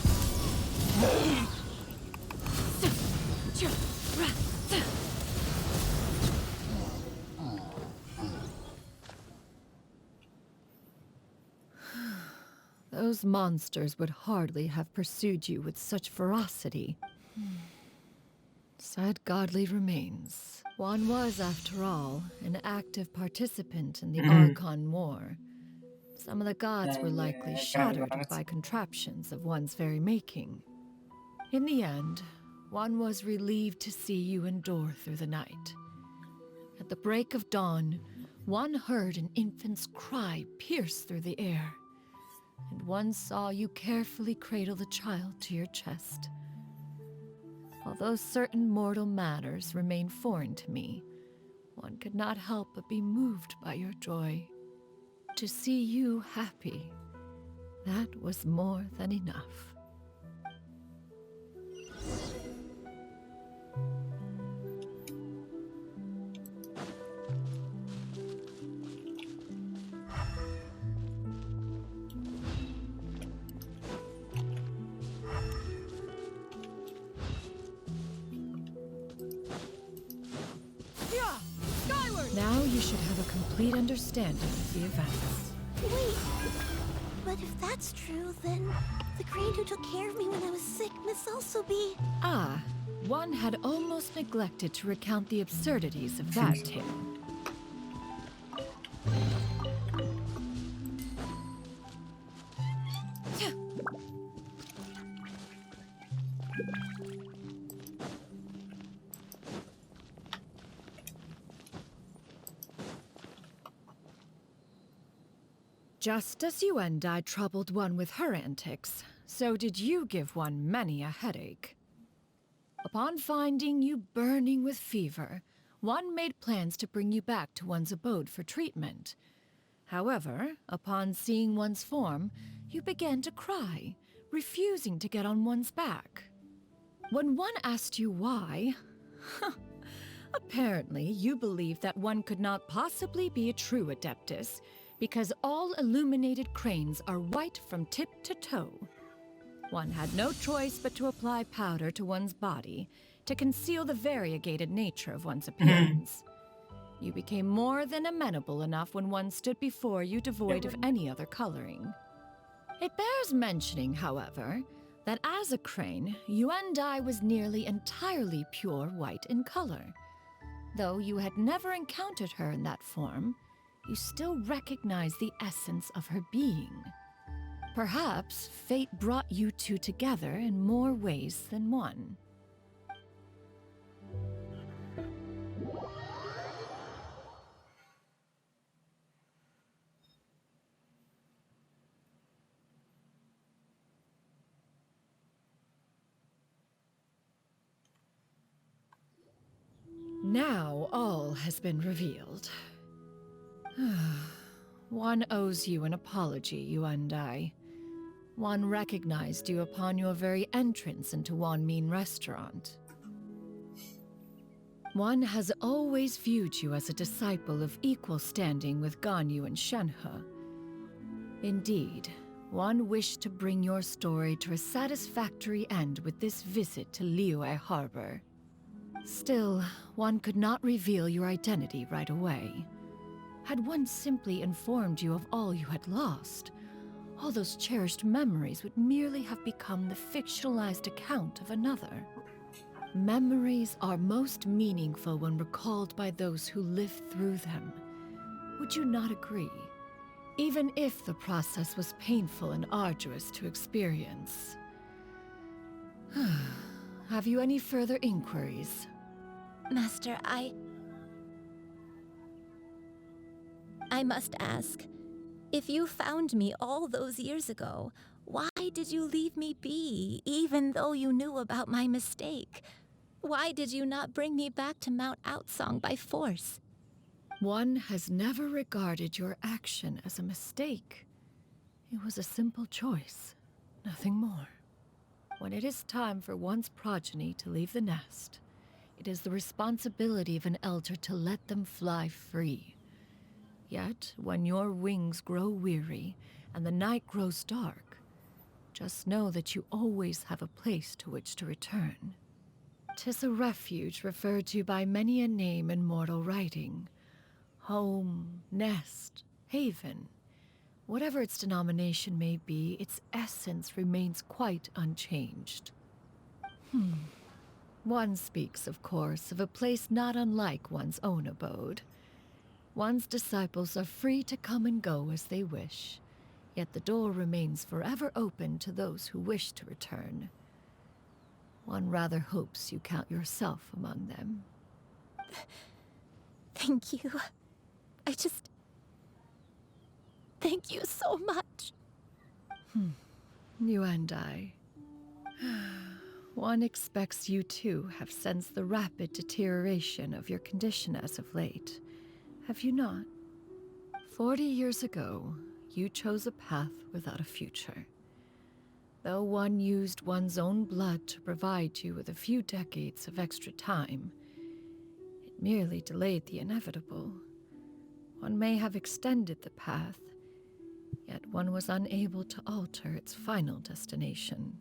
Those monsters would hardly have pursued you with such ferocity. Sad godly remains. One was, after all, an active participant in the Archon War. Some of the gods were likely shattered by contraptions of one's very making. In the end, one was relieved to see you endure through the night. At the break of dawn, one heard an infant's cry pierce through the air, and one saw you carefully cradle the child to your chest. Although certain mortal matters remain foreign to me, one could not help but be moved by your joy. To see you happy, that was more than enough. Now you should have a complete understanding of the events. Wait, but if that's true, then the crane who took care of me when I was sick must also be... Ah, one had almost neglected to recount the absurdities of that tale. Just as you and I troubled one with her antics, so did you give one many a headache. Upon finding you burning with fever, one made plans to bring you back to one's abode for treatment. However, upon seeing one's form, you began to cry, refusing to get on one's back. When one asked you why, apparently you believed that one could not possibly be a true Adeptus, because all illuminated cranes are white from tip to toe. One had no choice but to apply powder to one's body to conceal the variegated nature of one's appearance. You became more than amenable enough when one stood before you devoid of any other coloring. It bears mentioning, however, that as a crane, Yuandai was nearly entirely pure white in color. Though you had never encountered her in that form, you still recognize the essence of her being. Perhaps fate brought you two together in more ways than one. Now all has been revealed. One owes you an apology, you and I. One recognized you upon your very entrance into Wanmin Restaurant. One has always viewed you as a disciple of equal standing with Ganyu and Shenhe. Indeed, One wished to bring your story to a satisfactory end with this visit to Liyue Harbor. Still, one could not reveal your identity right away. Had one simply informed you of all you had lost, all those cherished memories would merely have become the fictionalized account of another. Memories are most meaningful when recalled by those who lived through them. Would you not agree? Even if the process was painful and arduous to experience. Have you any further inquiries? Master, I must ask, if you found me all those years ago, why did you leave me be, even though you knew about my mistake? Why did you not bring me back to Mount Outsong by force? One has never regarded your action as a mistake. It was a simple choice, nothing more. When it is time for one's progeny to leave the nest, it is the responsibility of an elder to let them fly free. Yet, when your wings grow weary and the night grows dark, just know that you always have a place to which to return. 'Tis a refuge referred to by many a name in mortal writing. Home, nest, haven. Whatever its denomination may be, its essence remains quite unchanged. One speaks, of course, of a place not unlike one's own abode. One's disciples are free to come and go as they wish, yet the door remains forever open to those who wish to return. One rather hopes you count yourself among them. Thank you. Thank you so much. You and I. One expects you too have sensed the rapid deterioration of your condition as of late, have you not? 40 years ago, you chose a path without a future. Though one used one's own blood to provide you with a few decades of extra time, it merely delayed the inevitable. One may have extended the path, yet one was unable to alter its final destination.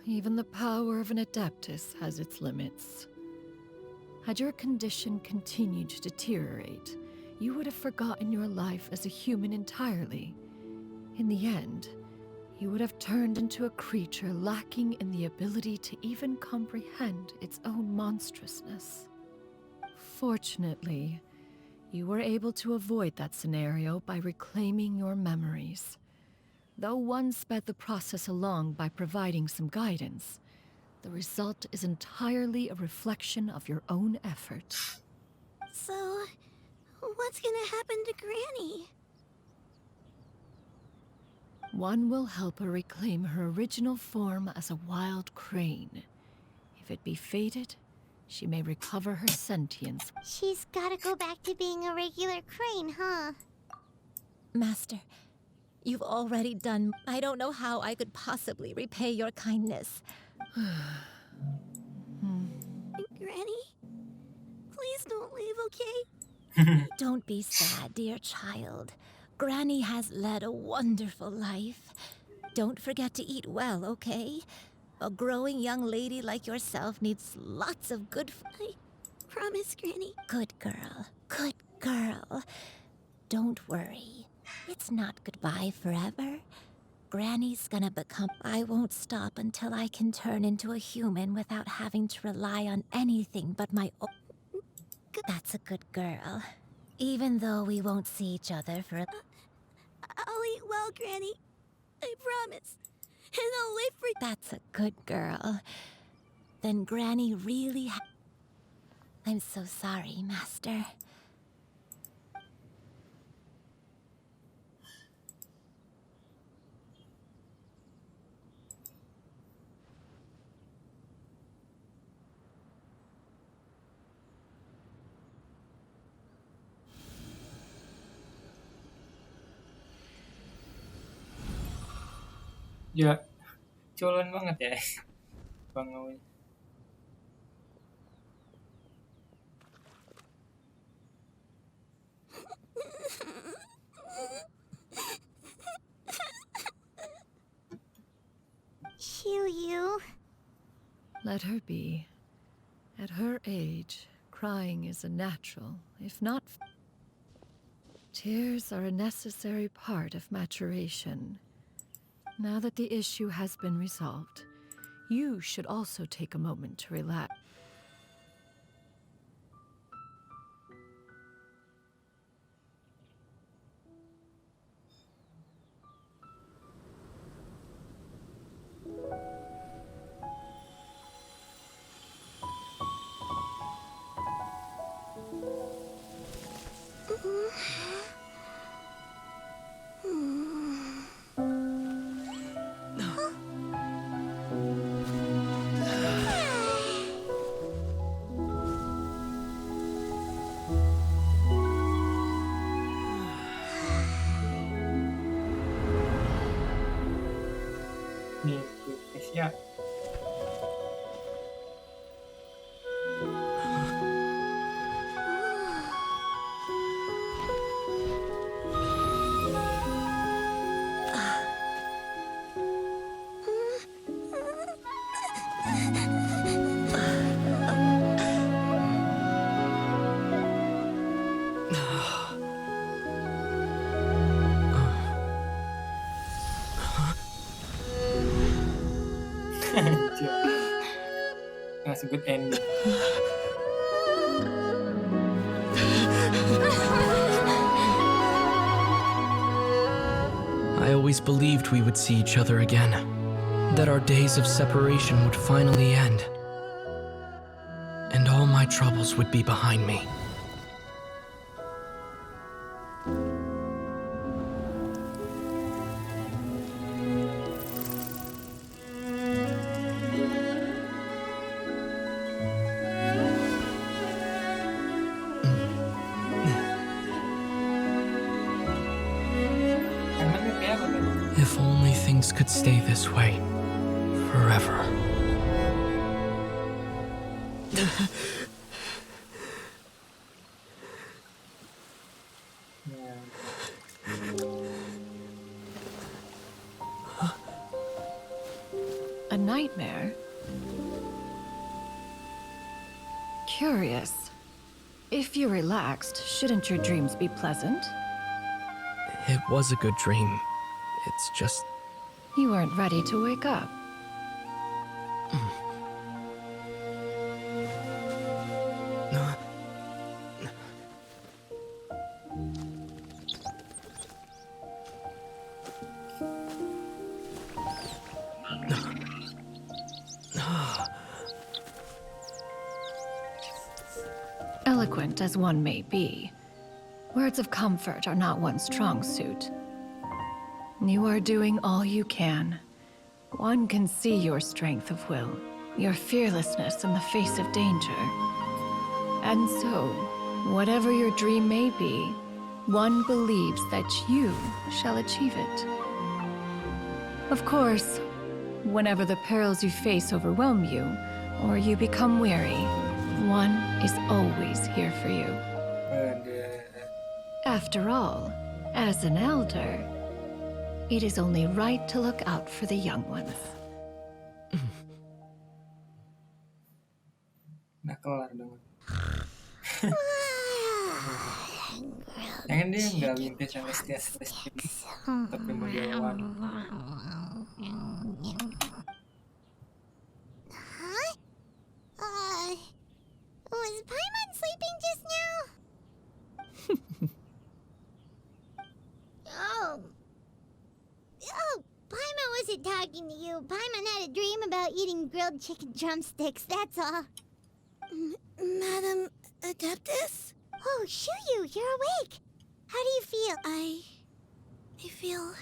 Even the power of an adeptus has its limits. Had your condition continued to deteriorate, you would have forgotten your life as a human entirely. In the end, you would have turned into a creature lacking in the ability to even comprehend its own monstrousness. Fortunately, you were able to avoid that scenario by reclaiming your memories. Though one sped the process along by providing some guidance, the result is entirely a reflection of your own effort. So, what's gonna happen to Granny? One will help her reclaim her original form as a wild crane. If it be fated, she may recover her sentience. She's gotta go back to being a regular crane, huh? Master, you've already done. I don't know how I could possibly repay your kindness. Granny? Please don't leave, okay? Don't be sad, dear child. Granny has led a wonderful life. Don't forget to eat well, okay? A growing young lady like yourself needs lots of good I promise, Granny. Good girl. Good girl. Don't worry. It's not goodbye forever. Granny's gonna become... I won't stop until I can turn into a human without having to rely on anything but my own... That's a good girl. Even though we won't see each other for... I'll eat well, Granny. I promise. And I'll live for... That's a good girl. Then Granny really I'm so sorry, Master. Ya, culun banget ya Bang Awi. Let her be. At her age, crying is a natural, if not... Tears are a necessary part of maturation. Now that the issue has been resolved, you should also take a moment to relax. Nih, Indonesia. That's a good ending. I always believed we would see each other again, that our days of separation would finally end, and all my troubles would be behind me. If only things could stay this way forever. A nightmare? Curious. If you're relaxed, shouldn't your dreams be pleasant? It was a good dream. It's just... You weren't ready to wake up. Eloquent as one may be, words of comfort are not one's strong suit. You are doing all you can. One can see your strength of will, your fearlessness in the face of danger. And so, whatever your dream may be, one believes that you shall achieve it. Of course, whenever the perils you face overwhelm you, or you become weary, one is always here for you. After all, as an elder, it is only right to look out for the young ones. Udah kelar dong. Jangan dia nggak vintage sampai stage tapi model one. Huh? Was Paimon sleeping just now? Oh, Paimon wasn't talking to you. Paimon had a dream about eating grilled chicken drumsticks, that's all. Madam Adeptus? Oh, Xianyun, you're awake. How do you feel? I feel...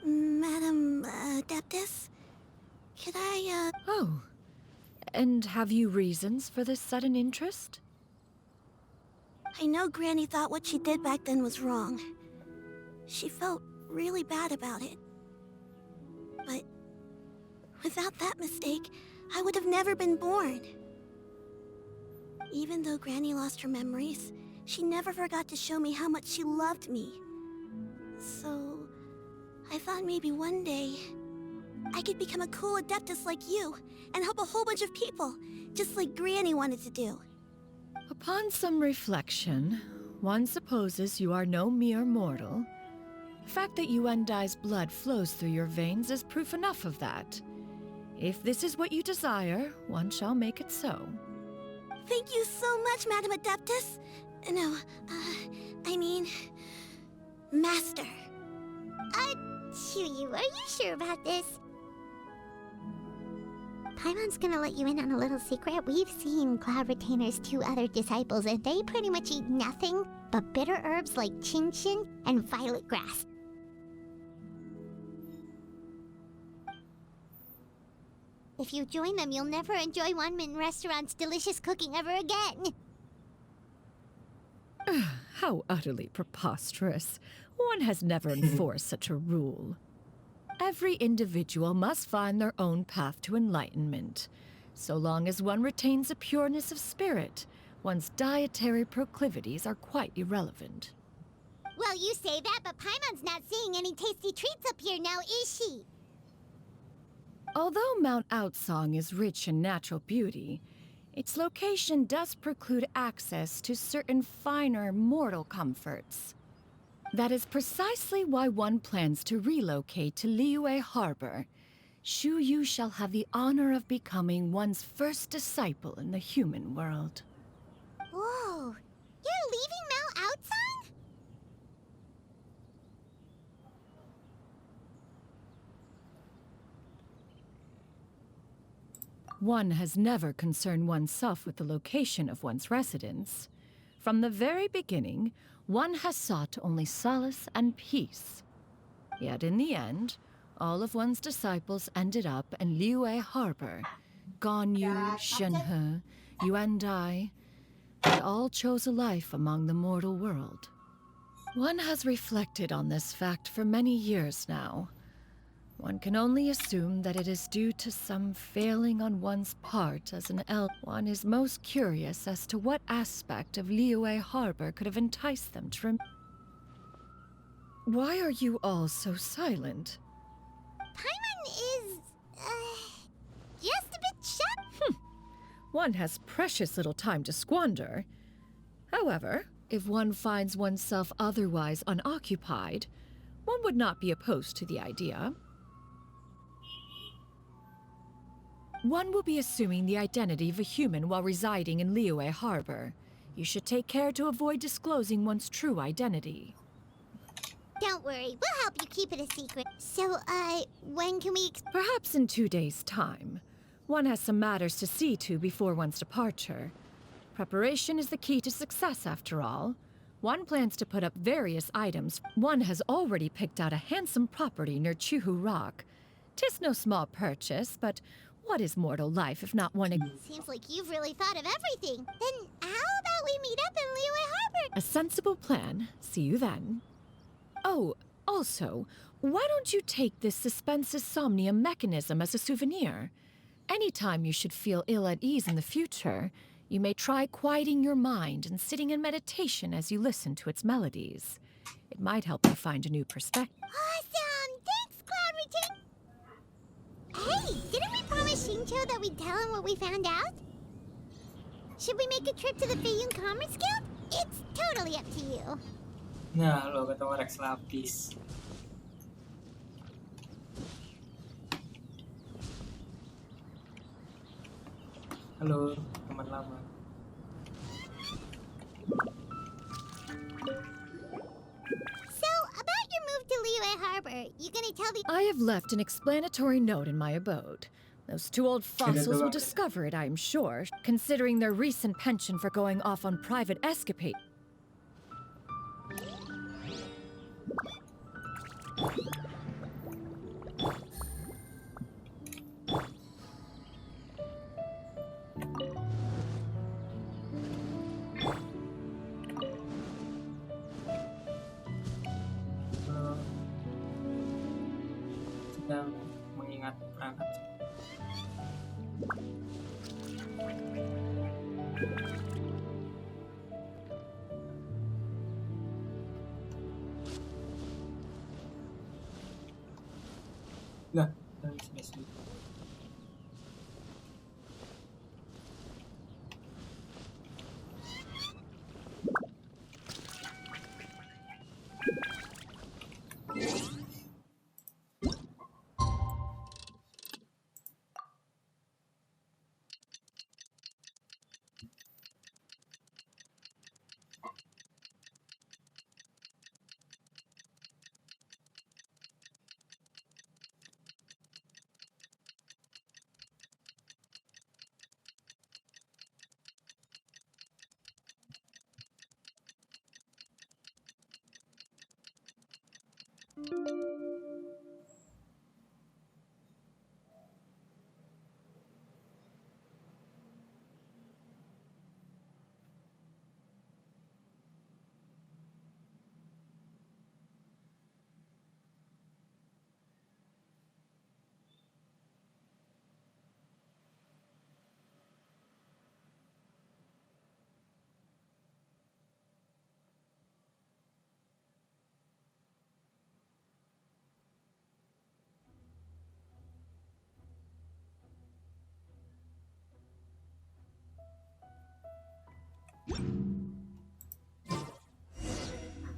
Madam Adeptus? Could I, Oh. And have you reasons for this sudden interest? I know Granny thought what she did back then was wrong. She felt really bad about it. But without that mistake, I would have never been born. Even though Granny lost her memories, she never forgot to show me how much she loved me. So, I thought maybe one day, I could become a cool adeptus like you and help a whole bunch of people, just like Granny wanted to do. Upon some reflection, one supposes you are no mere mortal. The fact that Yuendai's blood flows through your veins is proof enough of that. If this is what you desire, one shall make it so. Thank you so much, Madam Adeptus. No, I mean, Master. Xianyun, are you sure about this? Paimon's gonna let you in on a little secret. We've seen Cloud Retainer's 2 other disciples, and they pretty much eat nothing but bitter herbs like Genshin and violet grass. If you join them, you'll never enjoy Wanmin Restaurant's delicious cooking ever again. How utterly preposterous. One has never enforced such a rule. Every individual must find their own path to enlightenment. So long as one retains a pureness of spirit, one's dietary proclivities are quite irrelevant. Well, you say that, but Paimon's not seeing any tasty treats up here now, is she? Although Mount Outsong is rich in natural beauty, its location does preclude access to certain finer mortal comforts. That is precisely why one plans to relocate to Liyue Harbor. Shu Yu shall have the honor of becoming one's first disciple in the human world. Whoa! You're leaving Mount Outsong? One has never concerned oneself with the location of one's residence. From the very beginning, one has sought only solace and peace. Yet in the end, all of one's disciples ended up in Liyue Harbor. Ganyu, Shenhe, Yuendai, they all chose a life among the mortal world. One has reflected on this fact for many years now. One can only assume that it is due to some failing on one's part as an elf. One is most curious as to what aspect of Liyue Harbor could have enticed them to Why are you all so silent? Paimon is, just a bit shy. One has precious little time to squander. However, if one finds oneself otherwise unoccupied, one would not be opposed to the idea. One will be assuming the identity of a human while residing in Liyue Harbor. You should take care to avoid disclosing one's true identity. Don't worry, we'll help you keep it a secret. So, when can we Perhaps in 2 days' time. One has some matters to see to before one's departure. Preparation is the key to success, after all. One plans to put up various items. One has already picked out a handsome property near Chuhu Rock. 'Tis no small purchase, but what is mortal life if not one... Seems like you've really thought of everything. Then how about we meet up in Liyue Harbor? A sensible plan. See you then. Oh, also, why don't you take this suspense somnium mechanism as a souvenir? Anytime you should feel ill at ease in the future, you may try quieting your mind and sitting in meditation as you listen to its melodies. It might help you find a new perspective. Awesome! Thanks, Cloud Retain! Hey, didn't we promise Xingqiu that we'd tell him what we found out? Should we make a trip to the Feiyun Commerce Guild? It's totally up to you. Nah, lo ketemu Rex Lapis. Halo, teman lama. So, about your move to Liyue Harbor, you gonna tell the... I have left an explanatory note in my abode. Those 2 old fossils will discover it, I am sure, considering their recent penchant for going off on private escapade. Sedang mengingat perangkat. Lah, Cari space dulu.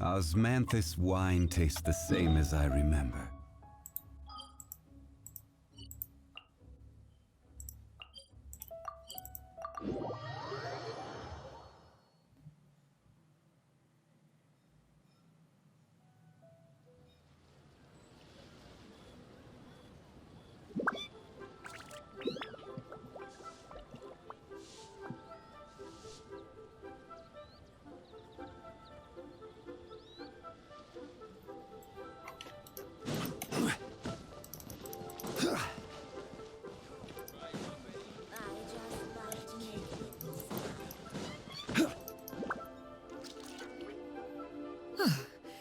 Osmanthus wine tastes the same as I remember.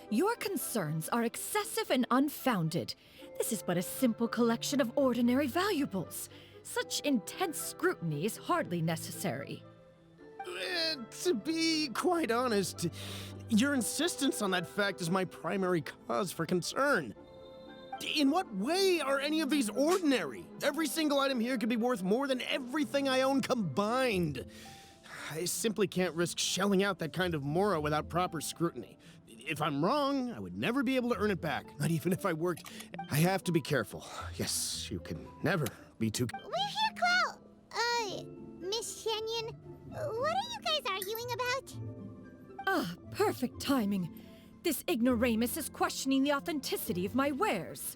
Your concerns are excessive and unfounded. This is but a simple collection of ordinary valuables. Such intense scrutiny is hardly necessary. To be quite honest, your insistence on that fact is my primary cause for concern. In what way are any of these ordinary? Every single item here could be worth more than everything I own combined. I simply can't risk shelling out that kind of mora without proper scrutiny. If I'm wrong, I would never be able to earn it back, not even if I worked. I have to be careful. Yes, you can never be too... We're here, Clow! Miss Xianyun, what are you guys arguing about? Ah, perfect timing. This ignoramus is questioning the authenticity of my wares.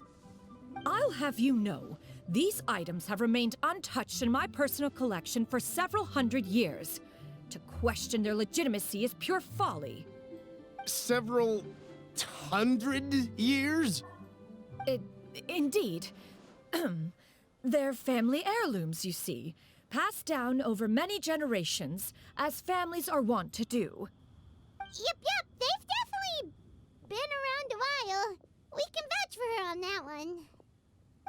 I'll have you know, these items have remained untouched in my personal collection for several hundred years. To question their legitimacy is pure folly. Several hundred years? Indeed. They're family heirlooms, you see, passed down over many generations, as families are wont to do. Yep, they've definitely been around a while. We can vouch for her on that one.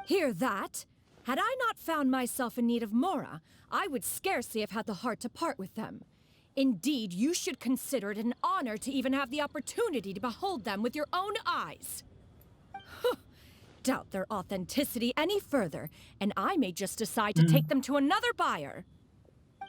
Hear that? Had I not found myself in need of mora, I would scarcely have had the heart to part with them. Indeed, you should consider it an honor to even have the opportunity to behold them with your own eyes. Doubt their authenticity any further, and I may just decide to take them to another buyer.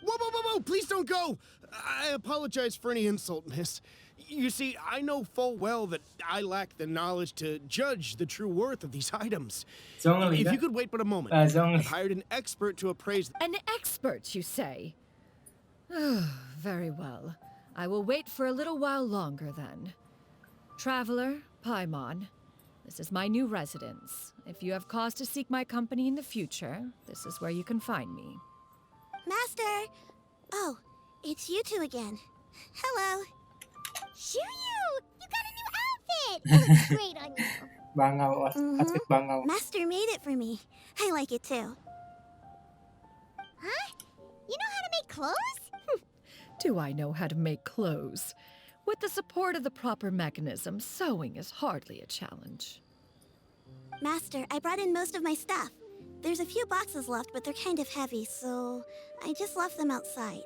Whoa, please don't go! I apologize for any insult, miss. You see, I know full well that I lack the knowledge to judge the true worth of these items. If you could wait but a moment, I've hired an expert to appraise... An expert, you say? Very well. I will wait for a little while longer, then. Traveler, Paimon, this is my new residence. If you have cause to seek my company in the future, this is where you can find me. Master! Oh, it's you two again. Hello. Xianyun! You got a new outfit! It looks great on you. Bangau, outfit bangau. Master made it for me. I like it too. Huh? You know how to make clothes? Do I know how to make clothes? With the support of the proper mechanism, sewing is hardly a challenge. Master, I brought in most of my stuff. There's a few boxes left, but they're kind of heavy, so I just left them outside.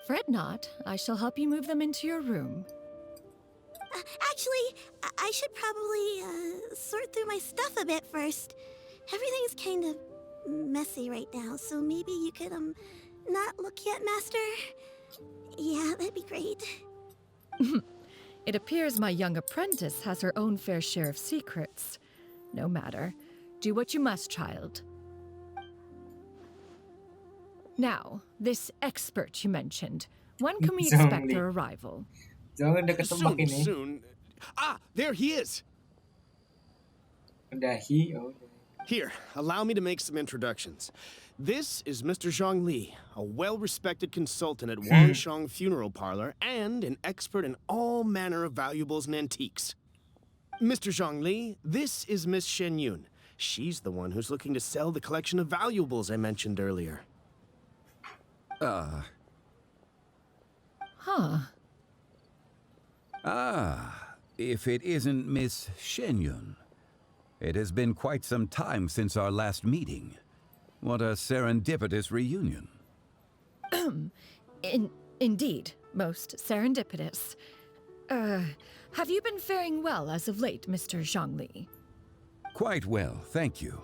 Fret not. I shall help you move them into your room. Actually, I should probably sort through my stuff a bit first. Everything's kind of messy right now, so maybe you could, not look yet, Master? Yeah, that'd be great. It appears my young apprentice has her own fair share of secrets. No matter. Do what you must, child. Now, this expert you mentioned. When can we expect their arrival? Soon. Ah, there he is! Here, allow me to make some introductions. This is Mr. Zhongli, a well-respected consultant at Wangshang Funeral Parlor and an expert in all manner of valuables and antiques. Mr. Zhongli, this is Miss Xianyun. She's the one who's looking to sell the collection of valuables I mentioned earlier. Huh. If it isn't Miss Xianyun. It has been quite some time since our last meeting. What a serendipitous reunion. Indeed, most serendipitous. Have you been faring well as of late, Mr. Zhongli? Quite well, thank you.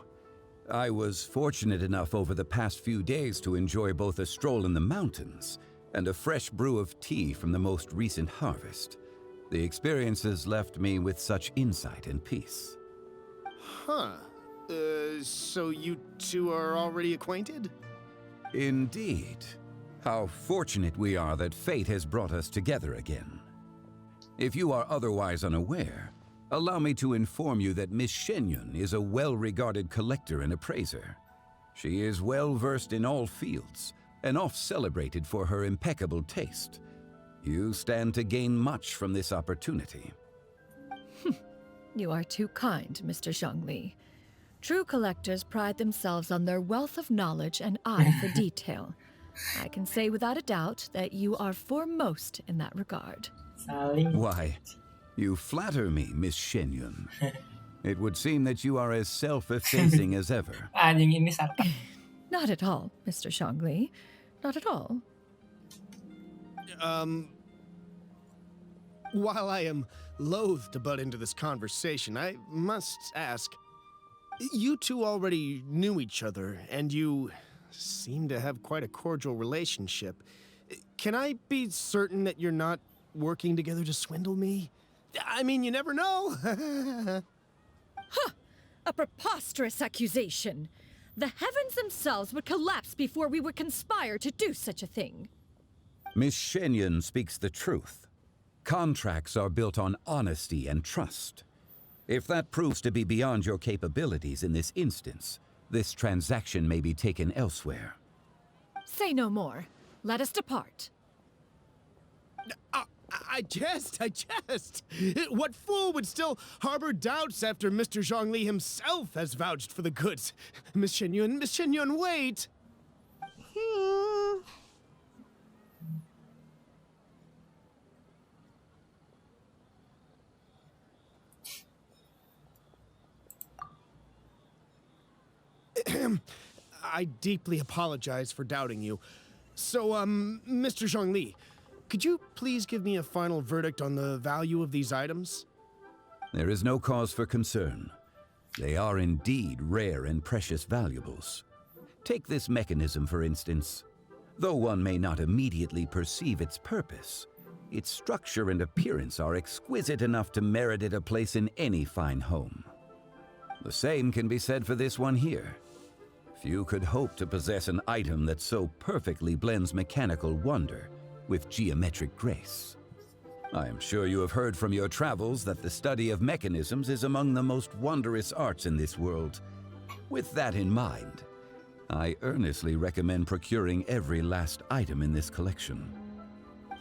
I was fortunate enough over the past few days to enjoy both a stroll in the mountains and a fresh brew of tea from the most recent harvest. The experiences left me with such insight and peace. Huh. So you two are already acquainted? Indeed. How fortunate we are that fate has brought us together again. If you are otherwise unaware, allow me to inform you that Miss Xianyun is a well-regarded collector and appraiser. She is well-versed in all fields, and oft-celebrated for her impeccable taste. You stand to gain much from this opportunity. You are too kind, Mr. Zhongli. True collectors pride themselves on their wealth of knowledge and eye for detail. I can say without a doubt that you are foremost in that regard. Why, you flatter me, Miss Xianyun. It would seem that you are as self-effacing as ever. Not at all, Mr. Zhongli. Not at all. While I am loath to butt into this conversation, I must ask, you two already knew each other, and you seem to have quite a cordial relationship. Can I be certain that you're not working together to swindle me? I mean, you never know. Huh! A preposterous accusation. The heavens themselves would collapse before we would conspire to do such a thing. Miss Xianyun speaks the truth. Contracts are built on honesty and trust. If that proves to be beyond your capabilities in this instance, this transaction may be taken elsewhere. Say no more. Let us depart. I jest. What fool would still harbor doubts after Mr. Zhongli himself has vouched for the goods? Miss Xianyun, wait! I deeply apologize for doubting you. So, Mr. Zhongli, could you please give me a final verdict on the value of these items? There is no cause for concern. They are indeed rare and precious valuables. Take this mechanism, for instance. Though one may not immediately perceive its purpose, its structure and appearance are exquisite enough to merit it a place in any fine home. The same can be said for this one here. Few could hope to possess an item that so perfectly blends mechanical wonder with geometric grace. I am sure you have heard from your travels that the study of mechanisms is among the most wondrous arts in this world. With that in mind, I earnestly recommend procuring every last item in this collection.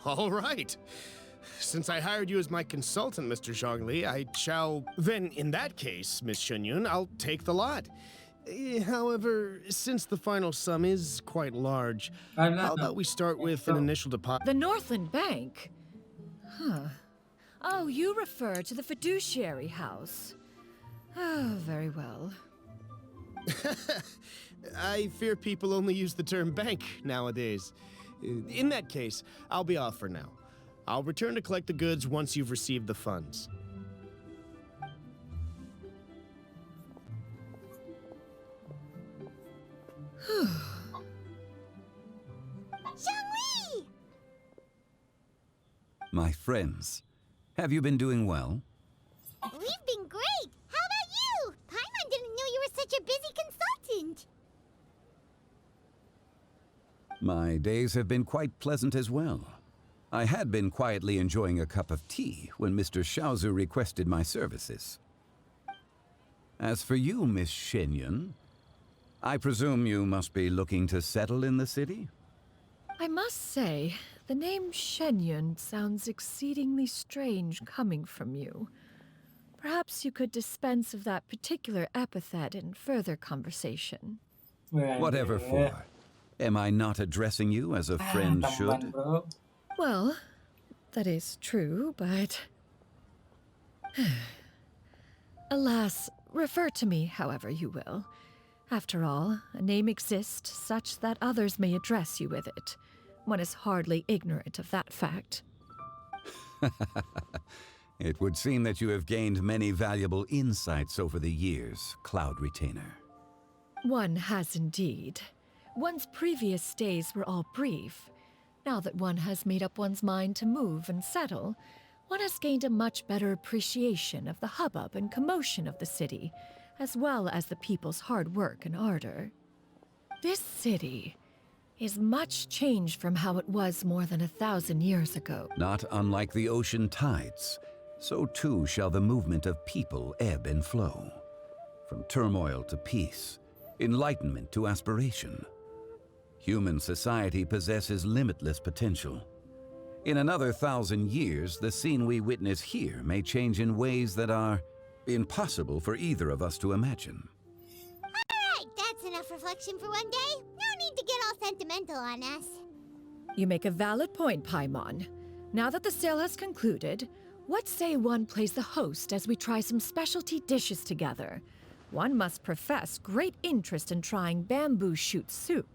All right. Since I hired you as my consultant, Mr. Zhongli, I shall... Then, in that case, Miss Xianyun, I'll take the lot. However, since the final sum is quite large, how about we start with an initial deposit? The Northland Bank? Huh. Oh, you refer to the fiduciary house. Oh, very well. I fear people only use the term bank nowadays. In that case, I'll be off for now. I'll return to collect the goods once you've received the funds. Xiangli! My friends, have you been doing well? We've been great! How about you? Paimon didn't know you were such a busy consultant! My days have been quite pleasant as well. I had been quietly enjoying a cup of tea when Mr. Xiaozu requested my services. As for you, Miss Xianyun, I presume you must be looking to settle in the city? I must say, the name Xianyun sounds exceedingly strange coming from you. Perhaps you could dispense of that particular epithet in further conversation. Whatever for. Am I not addressing you as a friend should? Well, that is true, but... Alas, refer to me however you will. After all, a name exists such that others may address you with it. One is hardly ignorant of that fact. It would seem that you have gained many valuable insights over the years, Cloud Retainer. One has indeed. One's previous stays were all brief. Now that one has made up one's mind to move and settle, one has gained a much better appreciation of the hubbub and commotion of the city, as well as the people's hard work and ardor. This city is much changed from how it was more than 1,000 years ago. Not unlike the ocean tides, so too shall the movement of people ebb and flow. From turmoil to peace, enlightenment to aspiration. Human society possesses limitless potential. In another 1,000 years, the scene we witness here may change in ways that are impossible for either of us to imagine. Alright, that's enough reflection for one day. No need to get all sentimental on us. You make a valid point, Paimon. Now that the sale has concluded, what say one plays the host as we try some specialty dishes together? One must profess great interest in trying bamboo shoot soup.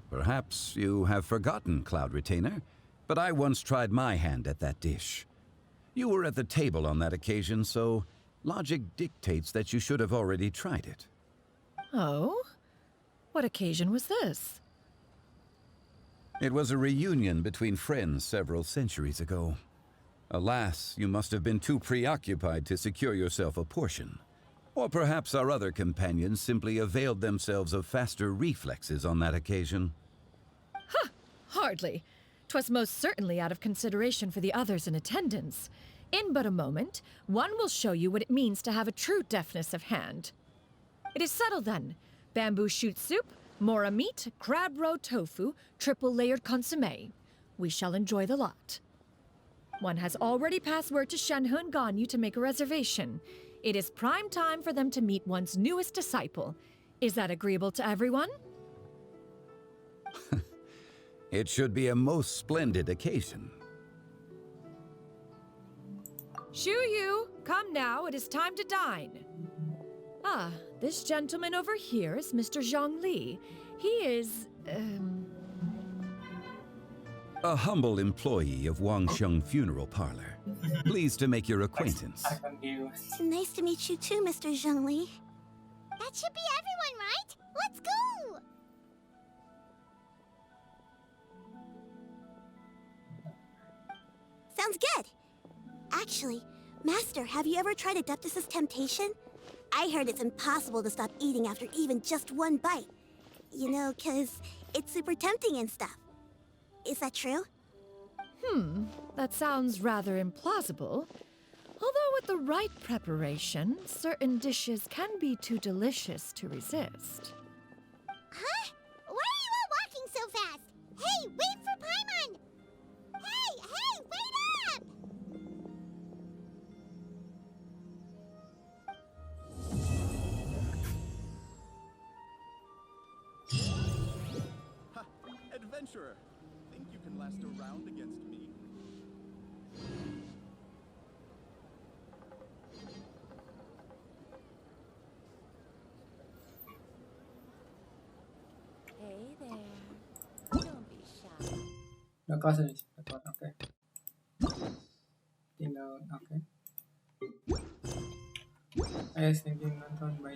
Perhaps you have forgotten, Cloud Retainer, but I once tried my hand at that dish. You were at the table on that occasion, so logic dictates that you should have already tried it. Oh? What occasion was this? It was a reunion between friends several centuries ago. Alas, you must have been too preoccupied to secure yourself a portion. Or perhaps our other companions simply availed themselves of faster reflexes on that occasion. Huh! Hardly. 'Twas most certainly out of consideration for the others in attendance. In but a moment, one will show you what it means to have a true deftness of hand. It is settled then. Bamboo shoot soup, mora meat, crab roe tofu, triple-layered consommé. We shall enjoy the lot. One has already passed word to Shenhe and Ganyu to make a reservation. It is prime time for them to meet one's newest disciple. Is that agreeable to everyone? It should be a most splendid occasion. Xiu, come now, it is time to dine. Ah, this gentleman over here is Mr. Zhang Li. He is, A humble employee of Wangsheng Funeral Parlor. Pleased to make your acquaintance. Nice to meet you too, Mr. Zhengli. That should be everyone, right? Let's go! Sounds good. Actually, Master, have you ever tried Adeptus' temptation? I heard it's impossible to stop eating after even just one bite. You know, 'cause it's super tempting and stuff. Is that true? That sounds rather implausible. Although with the right preparation, certain dishes can be too delicious to resist. Huh? Why are you all walking so fast? Hey, wait for Paimon! Hey, wait up! Ha! Adventurer! Think you can last a round against me? Hey there. Don't be shy. Udah kelas ini, oke. Tinggal, oke. Thank you nonton, bye.